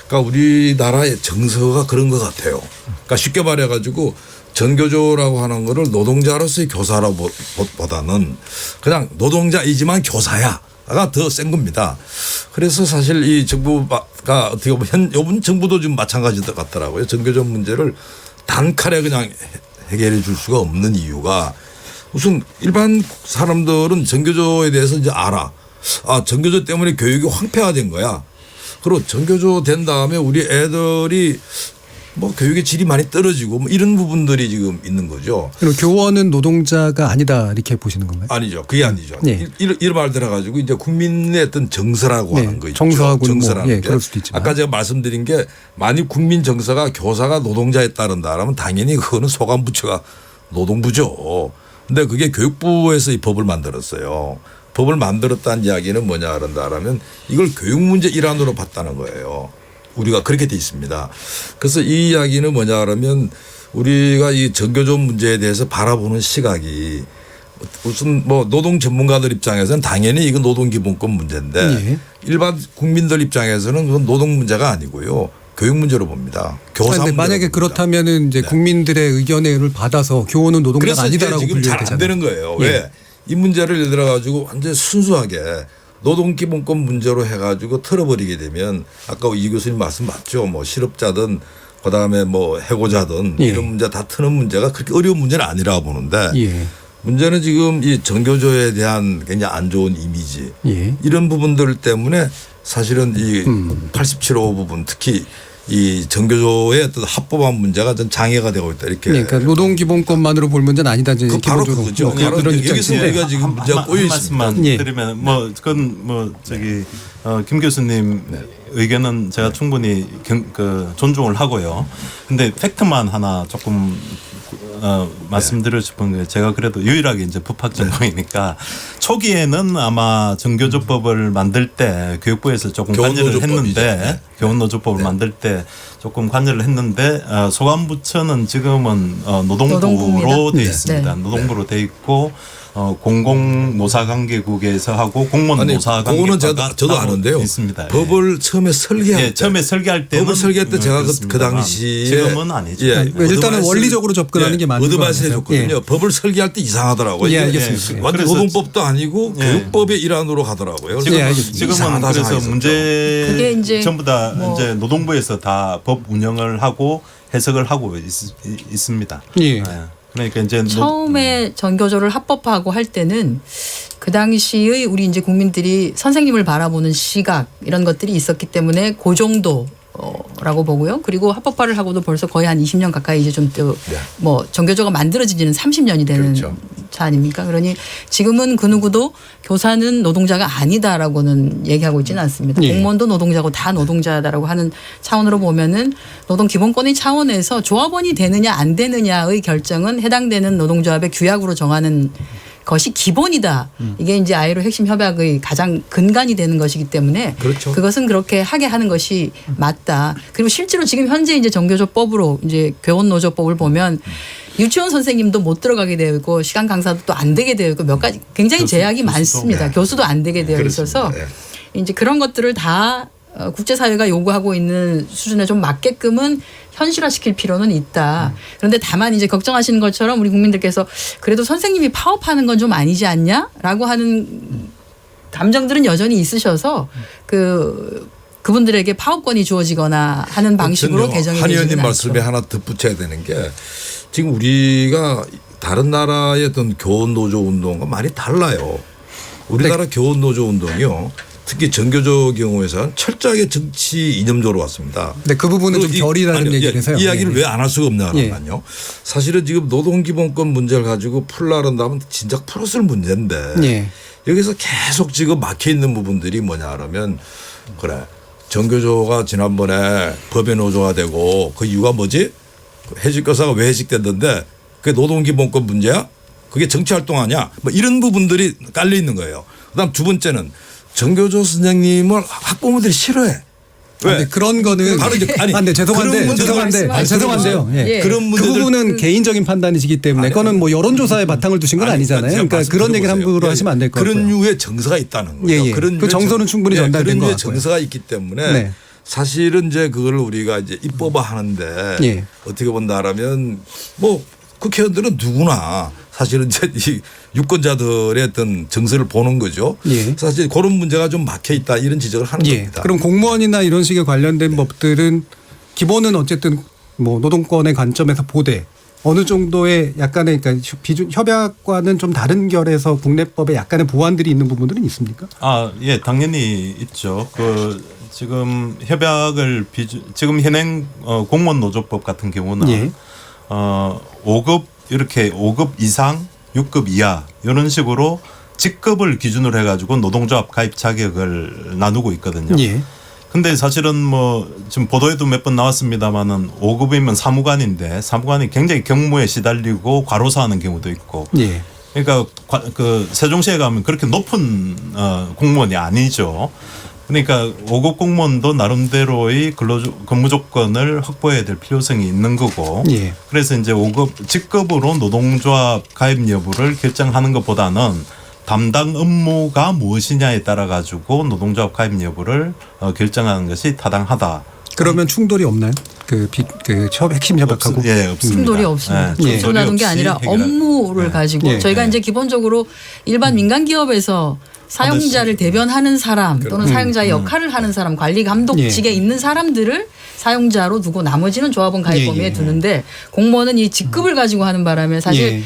그러니까 우리나라의 정서가 그런 것 같아요. 그러니까 쉽게 말해가지고 전교조라고 하는 거를 노동자로서의 교사라고 보다는 그냥 노동자이지만 교사야가 더 센 겁니다. 그래서 사실 이 정부가 어떻게 보면 이번 정부도 좀 마찬가지일 것 같더라고요. 전교조 문제를 단칼에 그냥 해결해 줄 수가 없는 이유가 우선 일반 사람들은 전교조에 대해서 이제 알아. 아, 전교조 때문에 교육이 황폐화된 거야. 그리고 전교조 된 다음에 우리 애들이 뭐 교육의 질이 많이 떨어지고 뭐 이런 부분들이 지금 있는 거죠. 그럼 교원은 노동자가 아니다 이렇게 보시는 건가요? 아니죠. 그게 아니죠. 네. 이런 말 들어가지고 이제 국민의 어떤 정서라고 하는 거 있죠. 정서하고는 정서라는 뭐, 게. 그럴 수도 있지만. 아까 제가 말씀드린 게 만약 국민 정서가 교사가 노동자에 따른다라면 당연히 그거는 소관부처가 노동부죠. 근데 그게 교육부에서 이 법을 만들었어요. 법을 만들었다는 이야기는 뭐냐 그런다라면 이걸 교육 문제 일환으로 봤다는 거예요. 우리가 그렇게 돼 있습니다. 그래서 이 이야기는 뭐냐 그러면 우리가 이 전교조 문제에 대해서 바라보는 시각이 무슨 뭐 노동 전문가들 입장에서는 당연히 이건 노동기본권 문제인데 예. 일반 국민들 입장에서는 그건 노동 문제가 아니고요. 교육 문제로 봅니다. 교사 그런데 만약에 그렇다면은 이제 국민들의 의견을 받아서 교원은 노동자가 아니다라고 지금 분류해야 잘 안 되잖아요. 되는 거예요. 예. 왜? 이 문제를 예를 들어 가지고 완전 순수하게 노동기본권 문제로 해가지고 털어버리게 되면 아까 이 교수님 말씀 맞죠. 뭐 실업자든 그다음에 뭐 해고자든 예. 이런 문제 다 트는 문제가 그렇게 어려운 문제는 아니라고 보는데 예. 문제는 지금 이 전교조에 대한 굉장히 안 좋은 이미지 예. 이런 부분들 때문에 사실은 이 87호 부분 특히 이 전교조의 어떤 합법화 문제가 전 장애가 되고 있다 이렇게. 그러니까 노동기본권만으로 볼 문제는 아니다. 이제 바로 기본적으로 그거죠. 뭐 바로 그런 여기서 입장인데. 우리가 지금 문제가 꼬여 있습니다. 말씀만 예. 드리면 뭐 그건 뭐 저기 김 교수님 의견은 제가 충분히 존중을 하고요. 근데 팩트만 하나 조금 말씀드리고 싶은 게 제가 그래도 유일하게 이제 법학 전공이니까 초기에는 아마 전교조법을 만들 때 교육부에서 조금 관여를 했는데 교원노조법을 만들 때 조금 관여를 했는데 소관부처는 지금은 노동부로 돼 있습니다. 노동부로 돼 있고 공공노사관계국에서 하고 공무원노사관계국가 저도 아는데요. 있습니다. 법을 처음에 설계할 때, 처음에 설계할 때는 법을 설계할 때 제가 그 당시에 지금은 아니죠. 일단은 원리적으로 접근하는 게 맞는 거 어드바이스 해줬거든요. 예. 법을 설계할 때 이상하더라고요. 예, 알겠습니다. 완전 노동법도 아니고 교육법의 일환으로 가더라고요. 지금은 그래서 문제 그게 이제 전부 다 뭐 이제 노동부에서 다 법 운영을 하고 해석을 하고 있습니다. 예. 그러니까 이제 처음에 전교조를 합법화하고 할 때는 그 당시의 우리 이제 국민들이 선생님을 바라보는 시각 이런 것들이 있었기 때문에 그 정도라고 보고요. 그리고 합법화를 하고도 벌써 거의 한 20년 가까이 이제 좀 또 뭐 전교조가 만들어진 지는 30년이 되는 차 아닙니까? 그러니 지금은 그 누구도 교사는 노동자가 아니다라고는 얘기하고 있지는 않습니다. 예. 공무원도 노동자고 다 노동자다라고 하는 차원으로 보면은 노동기본권의 차원에서 조합원이 되느냐 안 되느냐의 결정은 해당되는 노동조합의 규약으로 정하는 것이 기본이다. 이게 이제 아이로 핵심 협약의 가장 근간이 되는 것이기 때문에 그렇죠. 그것은 그렇게 하게 하는 것이 맞다. 그리고 실제로 지금 현재 이제 전교조법으로 이제 교원노조법을 보면 유치원 선생님도 못 들어가게 되어 있고 시간 강사도 또 안 되게 되어 있고 몇 가지 굉장히 제약이 많습니다. 교수도 안 되게 되어 있어서 이제 그런 것들을 다 국제사회가 요구하고 있는 수준에 좀 맞게끔은 현실화시킬 필요는 있다. 그런데 다만 이제 걱정하시는 것처럼 우리 국민들께서 그래도 선생님이 파업하는 건 좀 아니지 않냐라고 하는 감정들은 여전히 있으셔서 그분들에게 파업권이 주어지거나 하는 방식으로 개정이 되지는 한 의원님 않죠. 말씀에 하나 덧붙여야 되는 게 지금 우리가 다른 나라의 어떤 교원노조 운동과 많이 달라요. 우리나라 교원노조 운동이요. 특히 전교조 경우에서는 철저하게 정치 이념적으로 왔습니다. 네, 그 부분은 좀 결이라는 얘기라서요. 이 이야기를 예. 왜 안 할 수가 없냐면요. 사실은 지금 노동기본권 문제를 가지고 풀라 그런다면 진작 풀었을 문제인데 예. 여기서 계속 지금 막혀 있는 부분들이 뭐냐 그러면 그래 전교조가 지난번에 법의 노조가 되고 그 이유가 뭐지? 해직교사가 왜 해직됐는데 그게 노동기본권 문제야? 그게 정치활동 아니야? 뭐 이런 부분들이 깔려 있는 거예요. 그다음 두 번째는 전교조 선생님을 학부모들이 싫어해. 왜? 그런 거는 아니 죄송한데요. 예. 그런 그 부분은 개인적인 판단이시기 때문에 그거는 뭐 여론조사에 바탕을 두신 건 아니잖아요. 그러니까 그런 얘기를 함부로 하시면 안 될 것 같아요. 그런 류의 정서가 있다는 거죠. 그런 그 정서는 충분히 전달된 것 그런 류의 같고요. 정서가 있기 때문에 사실은 이제 그걸 우리가 이제 입법화하는데 어떻게 본다라면 뭐 국회의원들은 누구나 사실은 이제 이 유권자들의 어떤 정서를 보는 거죠. 사실 그런 문제가 좀 막혀 있다 이런 지적을 하는 겁니다. 그럼 공무원이나 이런 식의 관련된 법들은 기본은 어쨌든 뭐 노동권의 관점에서 보되 어느 정도의 약간의 그러니까 비준 협약과는 좀 다른 결에서 국내법에 약간의 보완들이 있는 부분들은 있습니까? 당연히 있죠. 지금 협약을 지금 현행 공무원 노조법 같은 경우는 5급 이렇게 5급 이상 6급 이하 이런 식으로 직급을 기준으로 해가지고 노동조합 가입 자격을 나누고 있거든요. 근데 사실은 뭐 지금 보도에도 몇 번 나왔습니다만은 5급이면 사무관인데 사무관이 굉장히 경무에 시달리고 과로사하는 경우도 있고. 그러니까 그 세종시에 가면 그렇게 높은 공무원이 아니죠. 그러니까 5급 공무원도 나름대로의 근무 조건을 확보해야 될 필요성이 있는 거고. 그래서 이제 5급 직급으로 노동조합 가입 여부를 결정하는 것보다는 담당 업무가 무엇이냐에 따라 가지고 노동조합 가입 여부를 결정하는 것이 타당하다. 그러면 충돌이 없나요? 핵심 협약하고 없습니다. 충돌이 없습니다. 충돌하는 게 아니라 업무를 가지고 저희가 이제 기본적으로 일반 민간 기업에서 사용자를 대변하는 사람 또는 사용자의 역할을 하는 사람, 관리 감독직에 있는 사람들을 사용자로 두고 나머지는 조합원 가입 범위에 두는데 공무원은 이 직급을 가지고 하는 바람에 사실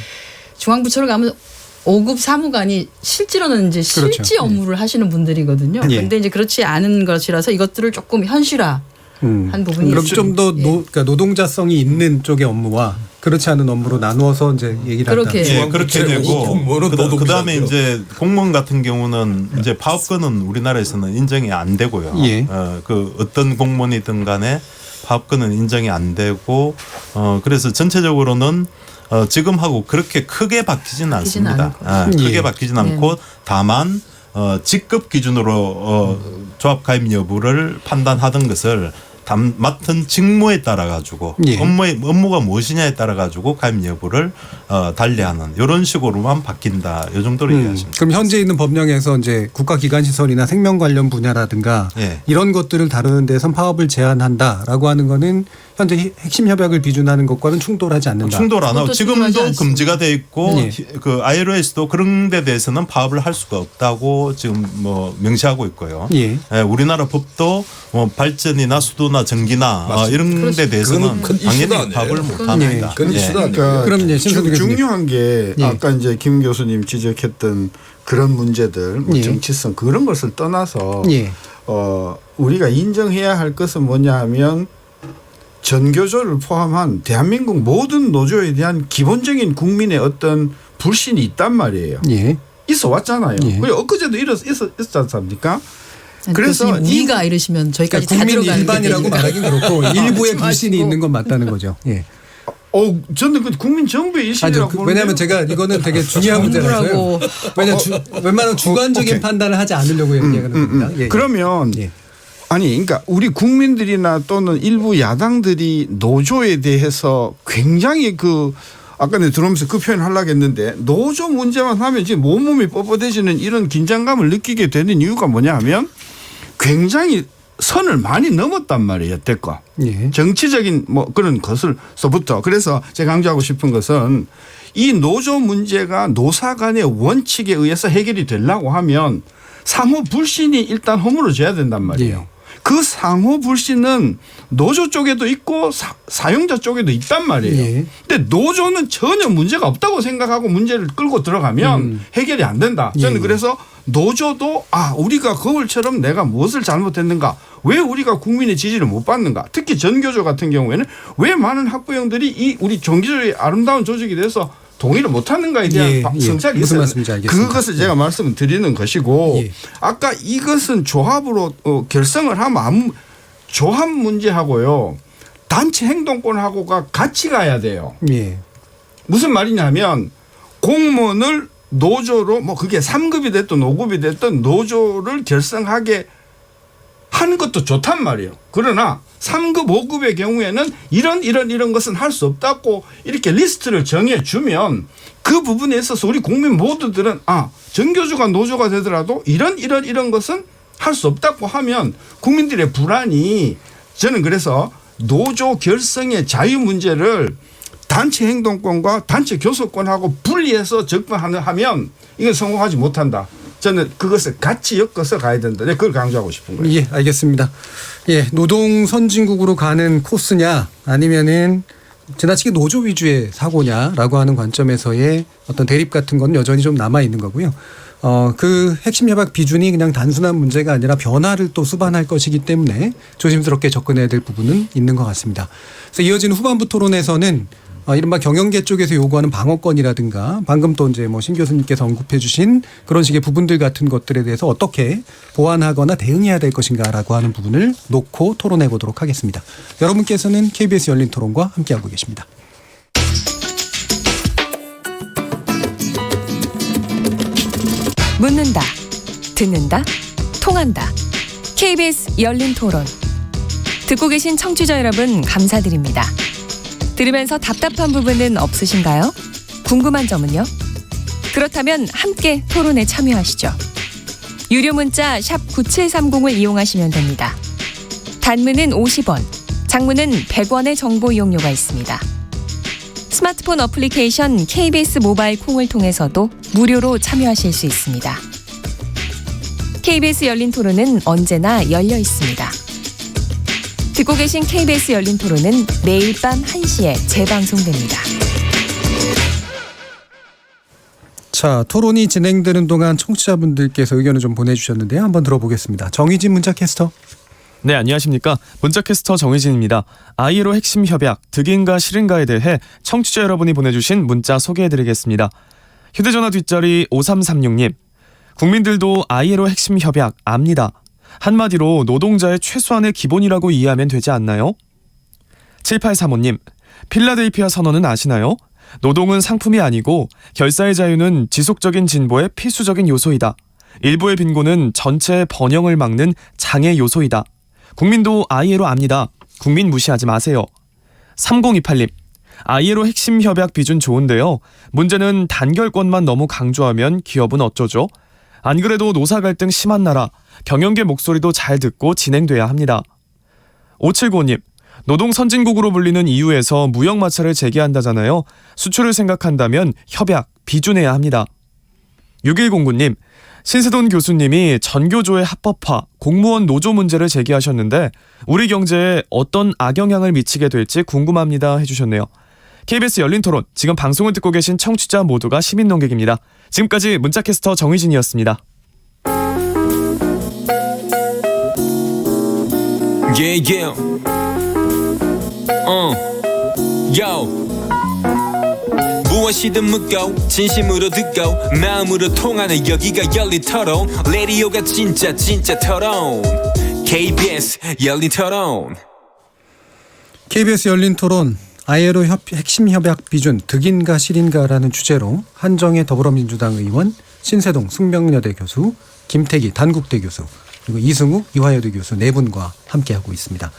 중앙부처를 가면 5급 사무관이 실제로는 이제 실지 업무를 하시는 분들이거든요. 그런데 이제 그렇지 않은 것이라서 이것들을 조금 현실화 한 부분이 그럼 좀 더 그러니까 노동자성이 있는 쪽의 업무와 그렇지 않은 업무로 나누어서 이제 얘기를 한다. 그렇게 되고 그다음에 이제 공무원 같은 경우는 이제 파업권은 우리나라에서는 인정이 안 되고요. 그 어떤 공무원이든 간에 파업권은 인정이 안 되고 그래서 전체적으로는 지금하고 그렇게 크게 바뀌지는 않습니다. 크게 바뀌지는 않고 다만 직급 기준으로 조합 가입 여부를 판단하던 것을 맡은 직무에 따라 가지고 업무가 무엇이냐에 따라 가지고 가입 여부를 달리하는 이런 식으로만 바뀐다. 이 정도로 이해하십니다. 그럼 현재 있는 법령에서 이제 국가기관시설이나 생명 관련 분야라든가 이런 것들을 다루는 데선 파업을 제한한다라고 하는 거는 현재 핵심 협약을 비준하는 것과는 충돌하지 않는다. 충돌 안 하고 지금도 금지가 돼 있고 그 ILO에서도 그런 데 대해서는 파업을 할 수가 없다고 지금 뭐 명시하고 있고요. 우리나라 법도 뭐 발전이나 수도나 전기나 이런 데 대해서는 당연히 파업을 못 합니다. 그럼 중요한 게 아까 이제 김 교수님 지적했던 그런 문제들, 뭐 정치성 그런 것을 떠나서 우리가 인정해야 할 것은 뭐냐 하면 전교조를 포함한 대한민국 모든 노조에 대한 기본적인 국민의 어떤 불신이 있단 말이에요. 있어 왔잖아요. 엊그제도 있었지 않습니까? 그래서 우리가 이러시면 저희까지 다 국민 들어가는 일반이라고 말하긴 그렇고 일부의 불신이 있는 건 맞다는 거죠. 저는 그 국민 전부의 일신이라고 왜냐하면 제가 이거는 되게 중요한 문제라서요. 왜냐하면 웬만하면 주관적인 판단을 하지 않으려고 얘기하는 겁니다. 그러면 아니, 그러니까 우리 국민들이나 또는 일부 야당들이 노조에 대해서 굉장히 아까 내가 들어오면서 그 표현을 하려고 했는데 노조 문제만 하면 지금 몸이 뻣뻣해지는 이런 긴장감을 느끼게 되는 이유가 뭐냐 하면 굉장히 선을 많이 넘었단 말이에요. 여태껏. 정치적인 뭐 그런 것을서부터. 그래서 제가 강조하고 싶은 것은 이 노조 문제가 노사 간의 원칙에 의해서 해결이 되려고 하면 상호 불신이 일단 허물어져야 된단 말이에요. 그 상호 불신은 노조 쪽에도 있고 사용자 쪽에도 있단 말이에요. 근데 노조는 전혀 문제가 없다고 생각하고 문제를 끌고 들어가면 해결이 안 된다. 저는 그래서 노조도 우리가 거울처럼 내가 무엇을 잘못했는가, 왜 우리가 국민의 지지를 못 받는가, 특히 전교조 같은 경우에는 왜 많은 학부형들이 이 우리 종교조의 아름다운 조직에 대해서 동의를 못하는가에 대한 성찰이 있어요. 그것을 제가 말씀을 드리는 것이고 아까 이것은 조합으로 결성을 하면 조합 문제하고요 단체 행동권하고가 같이 가야 돼요. 무슨 말이냐면 공무원을 노조로 뭐 그게 3급이 됐든 5급이 됐든 노조를 결성하게 하는 것도 좋단 말이에요. 그러나 3급, 5급의 경우에는 이런 것은 할 수 없다고 이렇게 리스트를 정해주면 그 부분에 있어서 우리 국민 모두들은 정교조가 노조가 되더라도 이런 것은 할 수 없다고 하면 국민들의 불안이 저는 그래서 노조 결성의 자유 문제를 단체 행동권과 단체 교섭권하고 분리해서 접근하면 이건 성공하지 못한다. 저는 그것을 같이 엮어서 가야 된다. 그걸 강조하고 싶은 거예요. 예, 알겠습니다. 예, 노동 선진국으로 가는 코스냐 아니면은 지나치게 노조 위주의 사고냐라고 하는 관점에서의 어떤 대립 같은 건 여전히 좀 남아 있는 거고요. 그 핵심 협약 비준이 그냥 단순한 문제가 아니라 변화를 또 수반할 것이기 때문에 조심스럽게 접근해야 될 부분은 있는 것 같습니다. 그래서 이어지는 후반부 토론에서는 이른바 경영계 쪽에서 요구하는 방어권이라든가 방금 또 이제 신 교수님께서 언급해 주신 그런 식의 부분들 같은 것들에 대해서 어떻게 보완하거나 대응해야 될 것인가라고 하는 부분을 놓고 토론해 보도록 하겠습니다. 여러분께서는 KBS 열린 토론과 함께하고 계십니다. 묻는다, 듣는다, 통한다. KBS 열린 토론. 듣고 계신 청취자 여러분 감사드립니다. 들으면서 답답한 부분은 없으신가요? 궁금한 점은요? 그렇다면 함께 토론에 참여하시죠. 유료 문자 샵 9730을 이용하시면 됩니다. 단문은 50원, 장문은 100원의 정보 이용료가 있습니다. 스마트폰 어플리케이션 KBS 모바일 콩을 통해서도 무료로 참여하실 수 있습니다. KBS 열린 토론은 언제나 열려 있습니다. 듣고 계신 KBS 열린 토론은 매일 밤 1시에 재방송됩니다. 자, 토론이 진행되는 동안 청취자분들께서 의견을 좀 보내주셨는데요. 한번 들어보겠습니다. 정의진 문자캐스터. 네, 안녕하십니까. 문자캐스터 정의진입니다. ILO 핵심 협약, 득인가 실인가에 대해 청취자 여러분이 보내주신 문자 소개해드리겠습니다. 휴대전화 뒷자리 5336님. 국민들도 ILO 핵심 협약 압니다. 한마디로 노동자의 최소한의 기본이라고 이해하면 되지 않나요? 7835님. 필라델피아 선언은 아시나요? 노동은 상품이 아니고 결사의 자유는 지속적인 진보의 필수적인 요소이다. 일부의 빈곤은 전체의 번영을 막는 장애 요소이다. 국민도 ILO 압니다. 국민 무시하지 마세요. 3028님. ILO 핵심 협약 비준 좋은데요. 문제는 단결권만 너무 강조하면 기업은 어쩌죠? 안 그래도 노사 갈등 심한 나라, 경영계 목소리도 잘 듣고 진행돼야 합니다. 5795님. 노동 선진국으로 불리는 EU에서 무역 마찰을 제기한다잖아요. 수출을 생각한다면 협약 비준해야 합니다. 6109님. 신세돈 교수님이 전교조의 합법화, 공무원 노조 문제를 제기하셨는데 우리 경제에 어떤 악영향을 미치게 될지 궁금합니다 해주셨네요. KBS 열린 토론, 지금 방송을 듣고 계신 청취자 모두가 시민 논객입니다. 지금까지 문자캐스터 정의진이었습니다. 무엇이든 묻고 진심으로 듣고 마음으로 통하는 여기가 열린 토론. 라디오가 진짜 토론. KBS 열린 토론. KBS 열린 토론. ILO 핵심 협약 비준 득인가 실인가라는 주제로 한정혜 더불어민주당 의원, 신세동 숙명여대 교수, 김태기 단국대 교수, 그리고 이승욱 이화여대 교수 네 분과 함께하고 있습니다.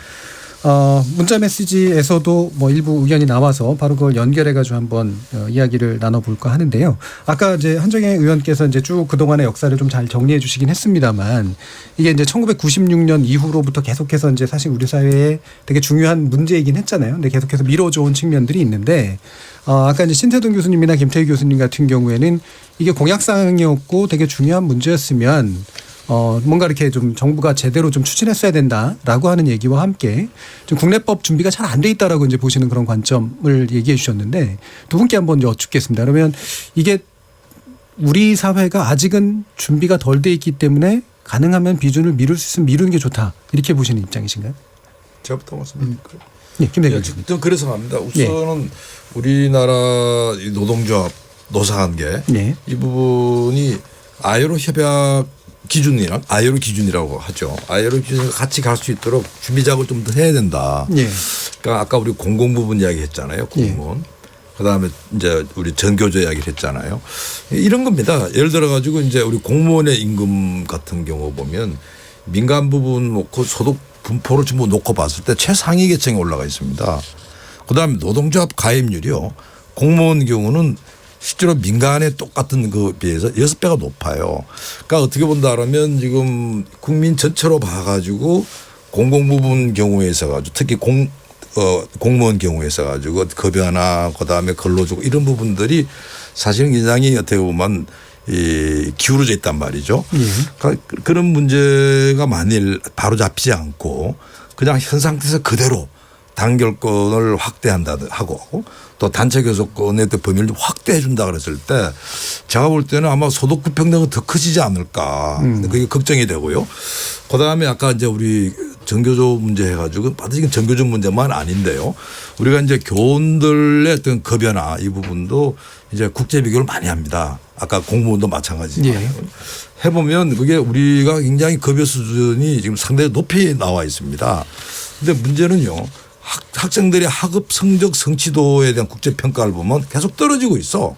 문자 메시지에서도 일부 의견이 나와서 바로 그걸 연결해가지고 한번 이야기를 나눠볼까 하는데요. 아까 이제 한정혜 의원께서 이제 쭉 그동안의 역사를 좀 잘 정리해 주시긴 했습니다만 이게 이제 1996년 이후로부터 계속해서 이제 사실 우리 사회에 되게 중요한 문제이긴 했잖아요. 근데 계속해서 미뤄져온 측면들이 있는데 아까 이제 신태동 교수님이나 김태희 교수님 같은 경우에는 이게 공약사항이었고 되게 중요한 문제였으면 뭔가 이렇게 좀 정부가 제대로 좀 추진했어야 된다라고 하는 얘기와 함께 좀 국내법 준비가 잘 안 돼 있다라고 이제 보시는 그런 관점을 얘기해 주셨는데 두 분께 한번 여쭙겠습니다. 그러면 이게 우리 사회가 아직은 준비가 덜 돼 있기 때문에 가능하면 비준을 미룰 수 있으면 미루는 게 좋다 이렇게 보시는 입장이신가요? 제가부터 말씀드릴까요? 네, 김대기 교수님. 저는 그래서 합니다. 우선은 우리나라 노동조합 노사관계 이 부분이 ILO 협약 기준이랑 ILO 기준이라고 하죠. ILO 기준과 같이 갈 수 있도록 준비 작업을 좀 더 해야 된다. 그러니까 아까 우리 공공 부분 이야기했잖아요. 공무원. 그다음에 이제 우리 전교조 이야기를 했잖아요. 이런 겁니다. 예를 들어 가지고 이제 우리 공무원의 임금 같은 경우 보면 민간 부분 놓고 소득 분포를 전부 놓고 봤을 때 최상위 계층에 올라가 있습니다. 그다음에 노동조합 가입률이요. 공무원 경우는 실제로 민간에 똑같은 그 비해서 6배가 높아요. 그러니까 어떻게 본다 그러면 지금 국민 전체로 봐가지고 공공부문 경우에 있어가지고 특히 공무원 경우에 있어가지고 급여나 그다음에 근로적 이런 부분들이 사실은 굉장히 어떻게 보면 기울어져 있단 말이죠. 그러니까 그런 문제가 만일 바로 잡히지 않고 그냥 현 상태에서 그대로 단결권을 확대한다 하고 또 단체 교섭권의 범위를 확대해 준다 그랬을 때 제가 볼 때는 아마 소득 불평등은 더 커지지 않을까 그게 걱정이 되고요. 그다음에 아까 이제 우리 전교조 문제 해가지고 반드시 전교조 문제만 아닌데요. 우리가 이제 교원들의 어떤 급여나 이 부분도 이제 국제 비교를 많이 합니다. 아까 공무원도 마찬가지지만 해보면 그게 우리가 굉장히 급여 수준이 지금 상당히 높이 나와 있습니다. 근데 문제는요. 학생들의 학업 성적 성취도에 대한 국제평가를 보면 계속 떨어지고 있어.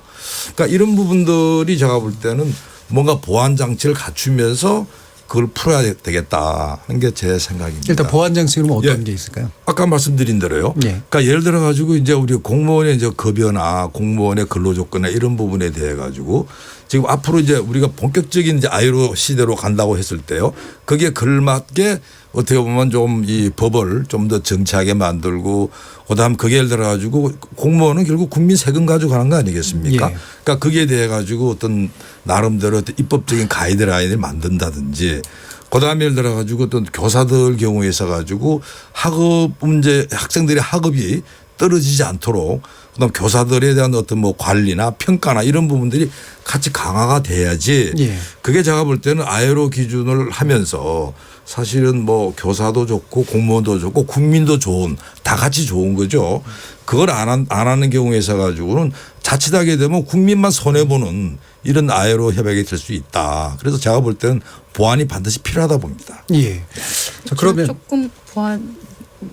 그러니까 이런 부분들이 제가 볼 때는 뭔가 보완 장치를 갖추면서 그걸 풀어야 되겠다 하는 게 제 생각입니다. 일단 보완 장치는 어떤 게 있을까요? 아까 말씀드린 대로요. 그러니까 예를 들어 가지고 이제 우리 공무원의 이제 급여나 공무원의 근로조건이나 이런 부분에 대해 가지고 지금 앞으로 이제 우리가 본격적인 이제 아이로 시대로 간다고 했을 때요. 거기에 걸맞게 어떻게 보면 좀 이 법을 좀 더 정치하게 만들고 그다음 거기에 예를 들어 가지고 공무원은 결국 국민 세금 가지고 가는 거 아니겠습니까? 그러니까 거기에 대해 가지고 어떤 나름대로 어떤 입법적인 가이드라인을 만든다든지 그다음에 예를 들어 가지고 어떤 교사들 경우에 있어 가지고 학업 문제 학생들의 학업이 떨어지지 않도록 그다음 교사들에 대한 어떤 뭐 관리나 평가나 이런 부분들이 같이 강화가 돼야지 그게 제가 볼 때는 아이로 기준을 하면서 사실은 뭐 교사도 좋고 공무원도 좋고 국민도 좋은 다 같이 좋은 거죠. 그걸 안 하는 경우에 있어 가지고는 자칫하게 되면 국민만 손해보는 이런 아이로 협약이 될 수 있다. 그래서 제가 볼 때는 보완이 반드시 필요하다 봅니다. 예. 자, 그러면 조금 보완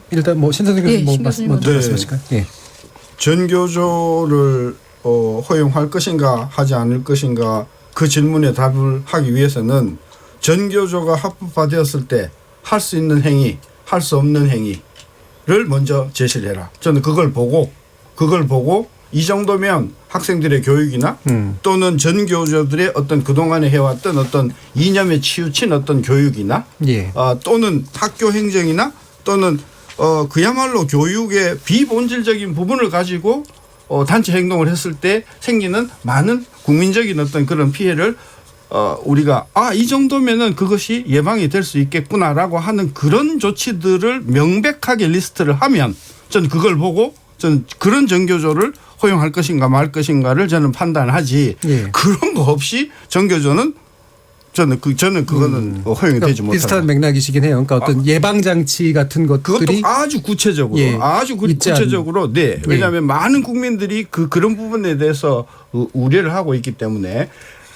일단 뭐 신선생 교수님 뭐 먼저 말씀하실까요? 예. 전교조를 허용할 것인가 하지 않을 것인가 그 질문에 답을 하기 위해서는 전교조가 합법화되었을 때 할 수 있는 행위, 할 수 없는 행위를 먼저 제시를 해라. 저는 그걸 보고 이 정도면 학생들의 교육이나 또는 전교조들의 어떤 그동안에 해왔던 어떤 이념에 치우친 어떤 교육이나 또는 학교 행정이나 또는 그야말로 교육의 비본질적인 부분을 가지고 단체 행동을 했을 때 생기는 많은 국민적인 어떤 그런 피해를 우리가 이 정도면은 그것이 예방이 될 수 있겠구나라고 하는 그런 조치들을 명백하게 리스트를 하면 저는 그걸 보고 저는 그런 전교조를 허용할 것인가 말 것인가를 저는 판단하지 그런 거 없이 전교조는 저는 그거는 허용이 되지 못하다. 비슷한 맥락이시긴 해요. 그러니까 어떤 예방 장치 같은 것들이 그것도 아주 구체적으로 구체적으로 왜냐하면 많은 국민들이 그런 부분에 대해서 우려를 하고 있기 때문에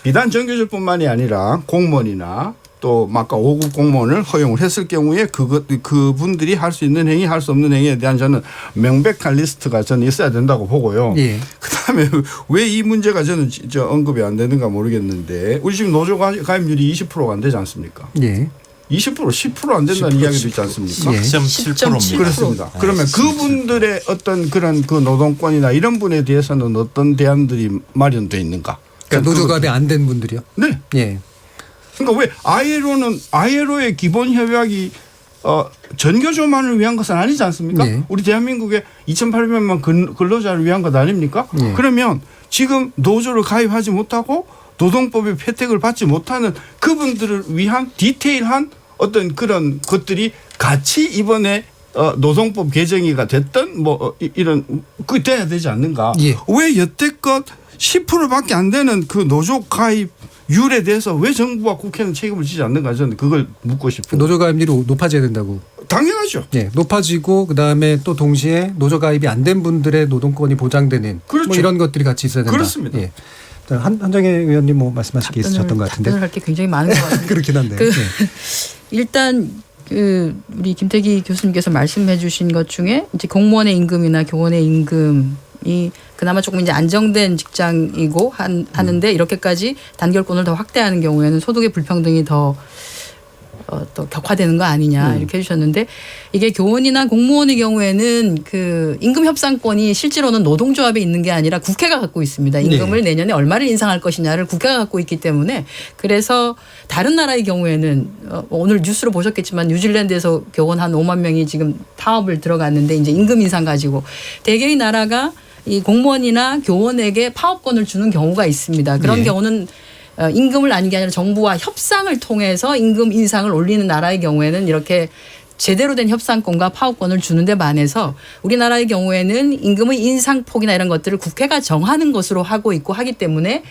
비단 전교조뿐만이 아니라 공무원이나 또 아까 5급 공무원을 허용을 했을 경우에 그분들이 할 수 있는 행위, 할 수 없는 행위에 대한 저는 명백한 리스트가 저는 있어야 된다고 보고요. 그다음에 왜 이 문제가 저는 언급이 안 되는가 모르겠는데 우리 지금 노조 가입률이 20%가 안 되지 않습니까? 20% 10% 안 된다는 이야기도 있지 않습니까? 10.7%입니다. 그렇습니다. 그러면 그분들의 어떤 그런 그 노동권이나 이런 분에 대해서는 어떤 대안들이 마련되어 있는가? 그러니까 노조 가입이 안 된 분들이요? 네. 그러니까 왜 아이로의 기본 협약이 전교조만을 위한 것은 아니지 않습니까? 우리 대한민국의 2,800만 근로자를 위한 것 아닙니까? 그러면 지금 노조를 가입하지 못하고 노동법의 혜택을 받지 못하는 그분들을 위한 디테일한 어떤 그런 것들이 같이 이번에 노동법 개정이가 됐던 뭐 이런 그 돼야 되지 않는가? 왜 여태껏 10%밖에 안 되는 그 노조 가입률에 대해서 왜 정부와 국회는 책임을 지지 않는가 저는 그걸 묻고 싶어요. 노조 가입률이 높아져야 된다고. 당연하죠. 높아지고 그다음에 또 동시에 노조 가입이 안 된 분들의 노동권이 보장되는 뭐 이런 것들이 같이 있어야 된다. 그렇습니다. 한정혜 의원님 뭐 말씀하실 게 있으셨던 것 같은데. 답변을 할 게 굉장히 많은 것 같은데. 그렇긴 한데. 일단 우리 김태기 교수님께서 말씀해 주신 것 중에 이제 공무원의 임금이나 교원의 임금이 그나마 조금 이제 안정된 직장이고 하는데 이렇게까지 단결권을 더 확대하는 경우에는 소득의 불평등이 더 또 격화되는 거 아니냐 이렇게 해주셨는데 이게 교원이나 공무원의 경우에는 그 임금 협상권이 실제로는 노동조합에 있는 게 아니라 국회가 갖고 있습니다. 임금을 내년에 얼마를 인상할 것이냐를 국회가 갖고 있기 때문에 그래서 다른 나라의 경우에는 오늘 뉴스로 보셨겠지만 뉴질랜드에서 교원 한 5만 명이 지금 파업을 들어갔는데 이제 임금 인상 가지고 대개의 나라가 이 공무원이나 교원에게 파업권을 주는 경우가 있습니다. 그런 경우는 임금을 아닌 게 아니라 정부와 협상을 통해서 임금 인상을 올리는 나라의 경우에는 이렇게 제대로 된 협상권과 파업권을 주는데 반해서 우리나라의 경우에는 임금의 인상폭이나 이런 것들을 국회가 정하는 것으로 하고 있고 하기 때문에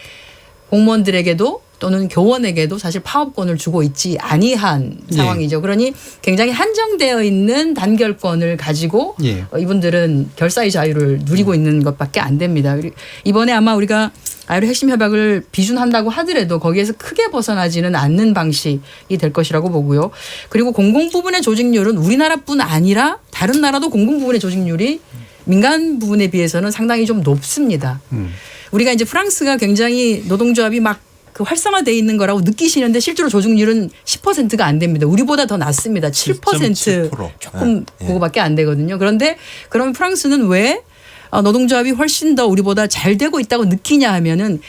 공무원들에게도 또는 교원에게도 사실 파업권을 주고 있지 아니한 상황이죠. 그러니 굉장히 한정되어 있는 단결권을 가지고 이분들은 결사의 자유를 누리고 있는 것밖에 안 됩니다. 이번에 아마 우리가 아이로 핵심 협약을 비준한다고 하더라도 거기에서 크게 벗어나지는 않는 방식이 될 것이라고 보고요. 그리고 공공 부분의 조직률은 우리나라뿐 아니라 다른 나라도 공공 부분의 조직률이 민간 부분에 비해서는 상당히 좀 높습니다. 우리가 이제 프랑스가 굉장히 노동조합이 막 그 활성화되어 있는 거라고 느끼시는데 실제로 조직률은 10%가 안 됩니다. 우리보다 더 낮습니다. 7% 조금 그거밖에 안 되거든요. 그런데 그러면 프랑스는 왜 노동조합이 훨씬 더 우리보다 잘 되고 있다고 느끼냐 하면은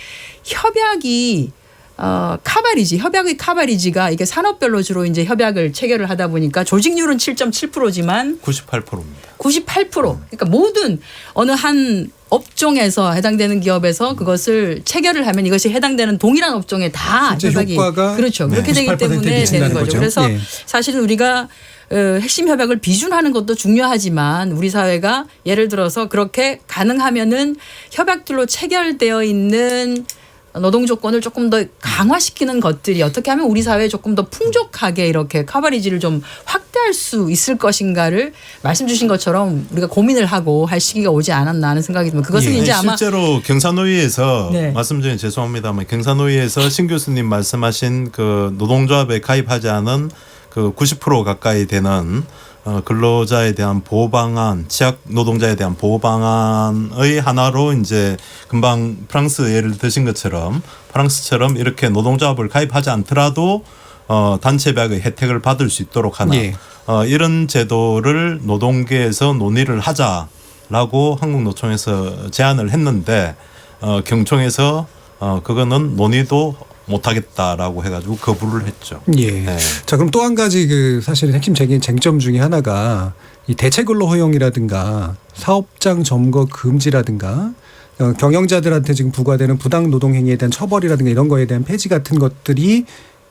협약이 협약의 카바리지가 이게 산업별로 주로 이제 협약을 체결을 하다 보니까 조직률은 7.7%지만 98%입니다. 98%. 그러니까 모든 어느 한 업종에서 해당되는 기업에서 그것을 체결을 하면 이것이 해당되는 동일한 업종에 다 협약이 그렇죠. 그렇게 되기 때문에 되는 거죠. 그래서 사실은 우리가 핵심 협약을 비준하는 것도 중요하지만 우리 사회가 예를 들어서 그렇게 가능하면은 협약들로 체결되어 있는 노동 조건을 조금 더 강화시키는 것들이 어떻게 하면 우리 사회에 조금 더 풍족하게 이렇게 커버리지를 좀 확대할 수 있을 것인가를 말씀 주신 것처럼 우리가 고민을 하고 할 시기가 오지 않았나 하는 생각이 듭니다. 그것은 이제 아마 실제로 경사노위에서 말씀 중에 죄송합니다만 경사노위에서 신 교수님 말씀하신 그 노동조합에 가입하지 않은 그 90% 가까이 되는 근로자에 대한 보호 방안, 취약 노동자에 대한 보호 방안의 하나로 이제 금방 프랑스 예를 드신 것처럼 프랑스처럼 이렇게 노동조합을 가입하지 않더라도 단체백의 혜택을 받을 수 있도록 하는 이런 제도를 노동계에서 논의를 하자라고 한국노총에서 제안을 했는데 경총에서 그거는 논의도 못하겠다라고 해가지고 거부를 했죠. 자, 그럼 또 한 가지 그 사실 핵심적인 쟁점 중에 하나가 이 대체근로 허용이라든가 사업장 점거 금지라든가 경영자들한테 지금 부과되는 부당 노동 행위에 대한 처벌이라든가 이런 거에 대한 폐지 같은 것들이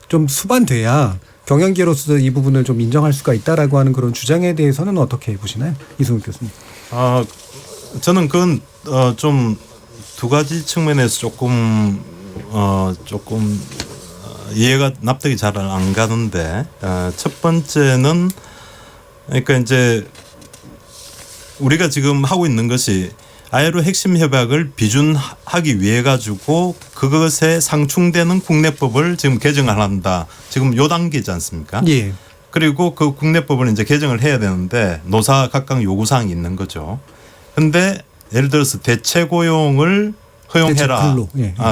좀 수반돼야 경영계로서 이 부분을 좀 인정할 수가 있다라고 하는 그런 주장에 대해서는 어떻게 보시나요, 이승훈 교수님? 저는 그건 좀 두 가지 측면에서 조금 이해가 납득이 잘 안 가는데 첫 번째는 그러니까 이제 우리가 지금 하고 있는 것이 ILO 핵심 협약을 비준하기 위해 가지고 그것에 상충되는 국내법을 지금 개정을 한다. 지금 요 단계지 않습니까? 그리고 그 국내법을 이제 개정을 해야 되는데 노사 각각 요구사항이 있는 거죠. 근데 예를 들어서 대체 고용을 허용해라.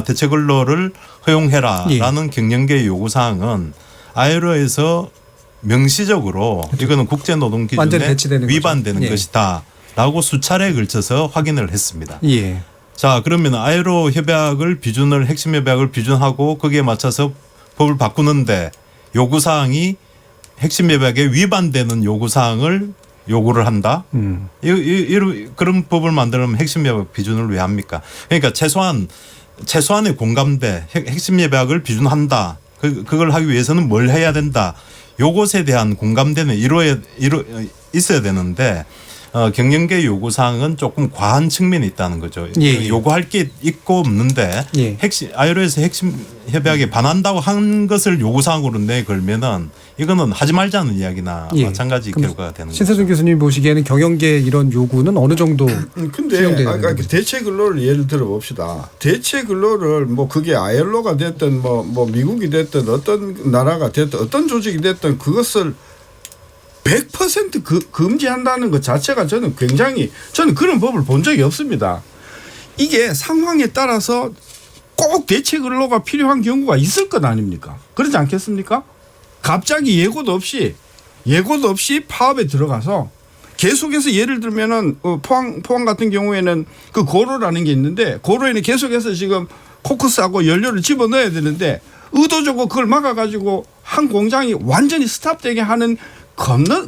대체 근로를 허용해라라는 경영계의 요구사항은 ILO에서 명시적으로 이거는 국제노동기준에 위반되는 것이다라고 수차례에 걸쳐서 확인을 했습니다. 자, 그러면 ILO 협약을 비준을 핵심 협약을 비준하고 거기에 맞춰서 법을 바꾸는데 요구사항이 핵심 협약에 위반되는 요구사항을 요구를 한다. 그런 법을 만들면 핵심 협약 비준을 왜 합니까? 그러니까 최소한의 공감대, 핵심 협약을 비준한다. 그걸 하기 위해서는 뭘 해야 된다. 요것에 대한 공감대는 있어야 되는데 경영계 요구사항은 조금 과한 측면이 있다는 거죠. 요구할 게 있고 없는데 ILO에서 핵심 협약에 반한다고 한 것을 요구사항으로 내걸면은 이거는 하지 말자는 이야기나 마찬가지 결과가 되는 거죠. 신세준 교수님 보시기에는 경영계 이런 요구는 어느 정도 근데 아까 대체 근로를 예를 들어 봅시다. 대체 근로를 뭐 그게 ILO가 됐든 뭐 미국이 됐든 어떤 나라가 됐든 어떤 조직이 됐든 그것을 100% 금지한다는 것 자체가 저는 그런 법을 본 적이 없습니다. 이게 상황에 따라서 꼭 대체 근로가 필요한 경우가 있을 것 아닙니까? 그렇지 않겠습니까? 갑자기 예고도 없이 파업에 들어가서 계속해서 예를 들면은 포항 같은 경우에는 그 고로라는 게 있는데 고로에는 계속해서 지금 코크스하고 연료를 집어넣어야 되는데 의도적으로 그걸 막아가지고 한 공장이 완전히 스탑되게 하는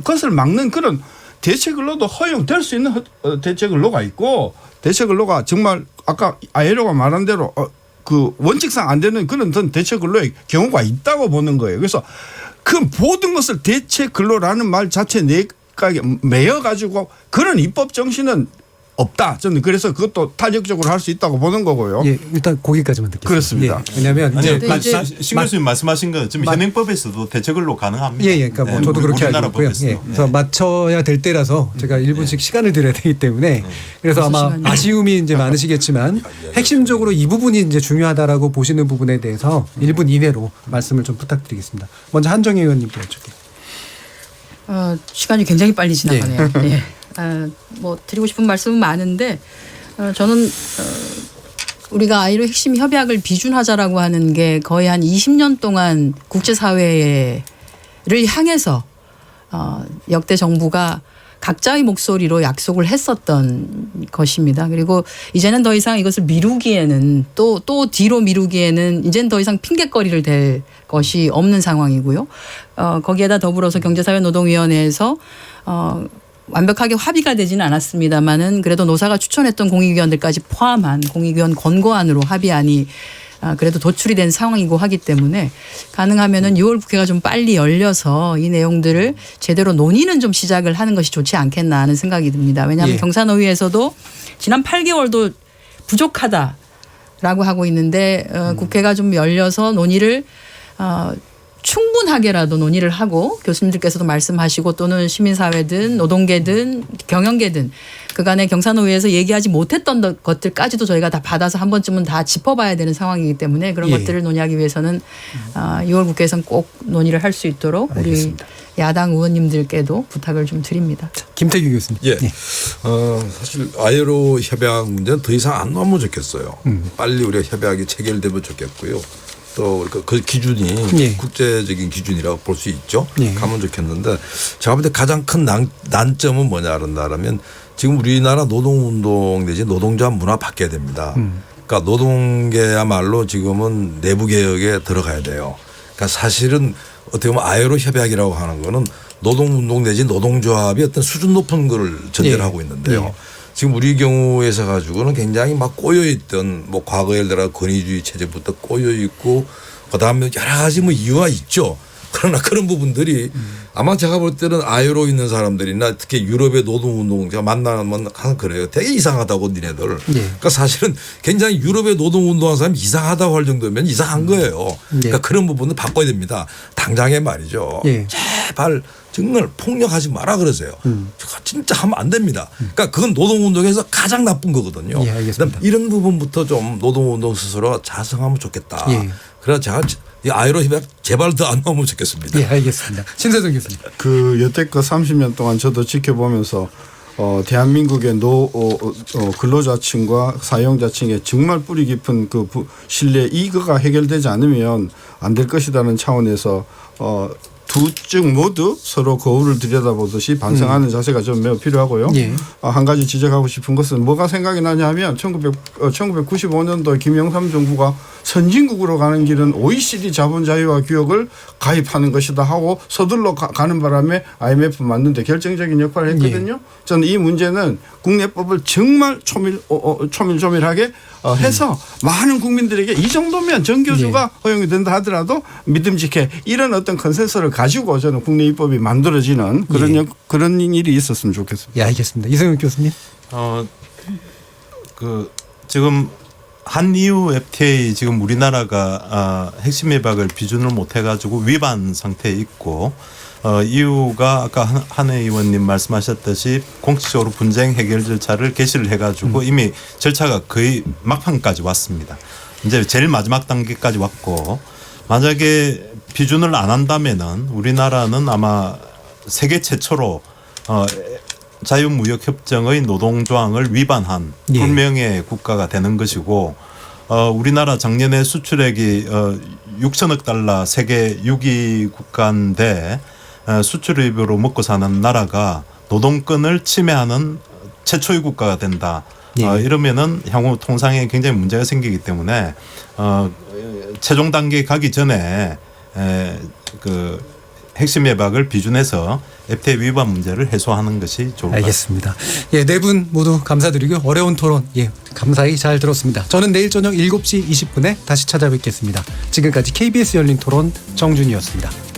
것을 막는 그런 대체 근로도 허용될 수 있는 대체 근로가 있고 대체 근로가 정말 아까 아예로가 말한 대로 그 원칙상 안 되는 그런 대체 근로의 경우가 있다고 보는 거예요. 그래서 그 모든 것을 대체 근로라는 말 자체 내각에 매여 가지고 그런 입법 정신은 없다. 저는 그래서 그것도 탄력적으로 할 수 있다고 보는 거고요. 예, 일단 거기까지만 듣겠습니다. 그렇습니다. 예, 왜냐하면 이제 신 교수님 말씀하신 거 지금 현행법에서도 대체근로 가능합니다. 예, 그러니까 뭐 저도 그렇게 알고 있고요. 예, 그래서 맞춰야 될 때라서 제가 1분씩 시간을 드려야 되기 때문에 그래서 아마 아쉬움이 이제 많으시겠지만 핵심적으로 이 부분이 이제 중요하다라고 보시는 부분에 대해서 1분 이내로 말씀을 좀 부탁드리겠습니다. 먼저 한정희 의원님께 여쭤볼게요. 시간이 굉장히 빨리 지나가네요. 예. 뭐 드리고 싶은 말씀은 많은데 저는 우리가 아이로 핵심 협약을 비준하자라고 하는 게 거의 한 20년 동안 국제사회를 향해서 역대 정부가 각자의 목소리로 약속을 했었던 것입니다. 그리고 이제는 더 이상 이것을 미루기에는 또 뒤로 미루기에는 이제는 더 이상 핑계거리를 댈 것이 없는 상황이고요. 거기에다 더불어서 경제사회노동위원회에서 완벽하게 합의가 되지는 않았습니다만은 그래도 노사가 추천했던 공익위원들까지 포함한 공익위원 권고안으로 합의안이 그래도 도출이 된 상황이고 하기 때문에 가능하면은 6월 국회가 좀 빨리 열려서 이 내용들을 제대로 논의는 좀 시작을 하는 것이 좋지 않겠나 하는 생각이 듭니다. 왜냐하면 경사노위에서도 지난 8개월도 부족하다라고 하고 있는데 국회가 좀 열려서 논의를 충분하게라도 논의를 하고 교수님들께서도 말씀하시고 또는 시민사회든 노동계든 경영계든 그간의 경사노위에서 얘기하지 못했던 것들까지도 저희가 다 받아서 한 번쯤은 다 짚어봐야 되는 상황이기 때문에 그런 것들을 논의하기 위해서는 6월 국회에서는 꼭 논의를 할 수 있도록 알겠습니다. 우리 야당 의원님들께도 부탁을 좀 드립니다. 김태규 교수님. 예. 사실 아이로 협약 문제는 더 이상 안 나오면 좋겠어요. 빨리 우리가 협약이 체결되면 좋겠고요. 또 그 기준이 국제적인 기준이라고 볼 수 있죠. 가면 좋겠는데 제가 볼 때 가장 큰 난점은 뭐냐 그런다면 지금 우리나라 노동운동 내지 노동조합 문화 바뀌어야 됩니다. 그러니까 노동계야말로 지금은 내부 개혁에 들어가야 돼요. 그러니까 사실은 어떻게 보면 아이로 협약이라고 하는 거는 노동운동 내지 노동조합이 어떤 수준 높은 걸 전제를 하고 있는데요. 지금 우리 경우에서 가지고는 굉장히 막 꼬여있던 뭐 과거 예를 들어 권위주의 체제부터 꼬여있고 그다음에 여러 가지 뭐 이유가 있죠. 그러나 그런 부분들이 아마 제가 볼 때는 아이로 있는 사람들이나 특히 유럽의 노동운동 제가 만나면 항상 그래요. 되게 이상하다고 니네들. 그러니까 사실은 굉장히 유럽의 노동운동하는 사람이 이상하다고 할 정도면 이상한 거예요. 그러니까 그런 부분은 바꿔야 됩니다. 당장에 말이죠. 제발 정말 폭력하지 마라 그러세요. 진짜 하면 안 됩니다. 그러니까 그건 노동운동에서 가장 나쁜 거거든요. 이런 부분부터 좀 노동운동 스스로 자성하면 좋겠다. 그래서 제가 이 아이로 협약 제발 더 안 나오면 좋겠습니다. 예, 알겠습니다. 신세정 교수님. 그 여태껏 30년 동안 저도 지켜보면서 대한민국의 근로자층과 사용자층의 정말 뿌리 깊은 그 신뢰 이거가 해결되지 않으면 안 될 것이라는 차원에서 두 쪽 모두 서로 거울을 들여다보듯이 반성하는 자세가 좀 매우 필요하고요. 한 가지 지적하고 싶은 것은 뭐가 생각이 나냐 하면 1995년도 김영삼 정부가 선진국으로 가는 길은 OECD 자본자유화 규약을 가입하는 것이다 하고 서둘러 가는 바람에 IMF 만드는데 결정적인 역할을 했거든요. 저는 이 문제는 국내법을 정말 초밀조밀하게 해서 많은 국민들에게 이 정도면 정교조가 허용이 된다 하더라도 믿음직해 이런 어떤 컨센서스를 가지고 저는 국내 입법이 만들어지는 그런 일이 있었으면 좋겠습니다. 예, 알겠습니다. 이성윤 교수님. 지금 한EU FTA 지금 우리나라가 핵심 협약을 비준을 못 해가지고 위반 상태에 있고 EU가 아까 한 의원님 말씀하셨듯이 공식적으로 분쟁 해결 절차를 개시를 해가지고 이미 절차가 거의 막판까지 왔습니다. 이제 제일 마지막 단계까지 왔고 만약에 비준을 안 한다면은 우리나라는 아마 세계 최초로 자유무역협정의 노동조항을 위반한 불명예 국가가 되는 것이고 우리나라 작년에 수출액이 6천억 달러 세계 6위 국가인데 수출입으로 먹고 사는 나라가 노동권을 침해하는 최초의 국가가 된다. 이러면은 향후 통상에 굉장히 문제가 생기기 때문에 최종 단계에 가기 전에 그 핵심 협약을 비준해서 FTA 위반 문제를 해소하는 것이 좋을 것 같습니다. 알겠습니다. 예, 네 분 모두 감사드리고요. 어려운 토론 감사히 잘 들었습니다. 저는 내일 저녁 7시 20분에 다시 찾아뵙겠습니다. 지금까지 KBS 열린 토론 정준이었습니다.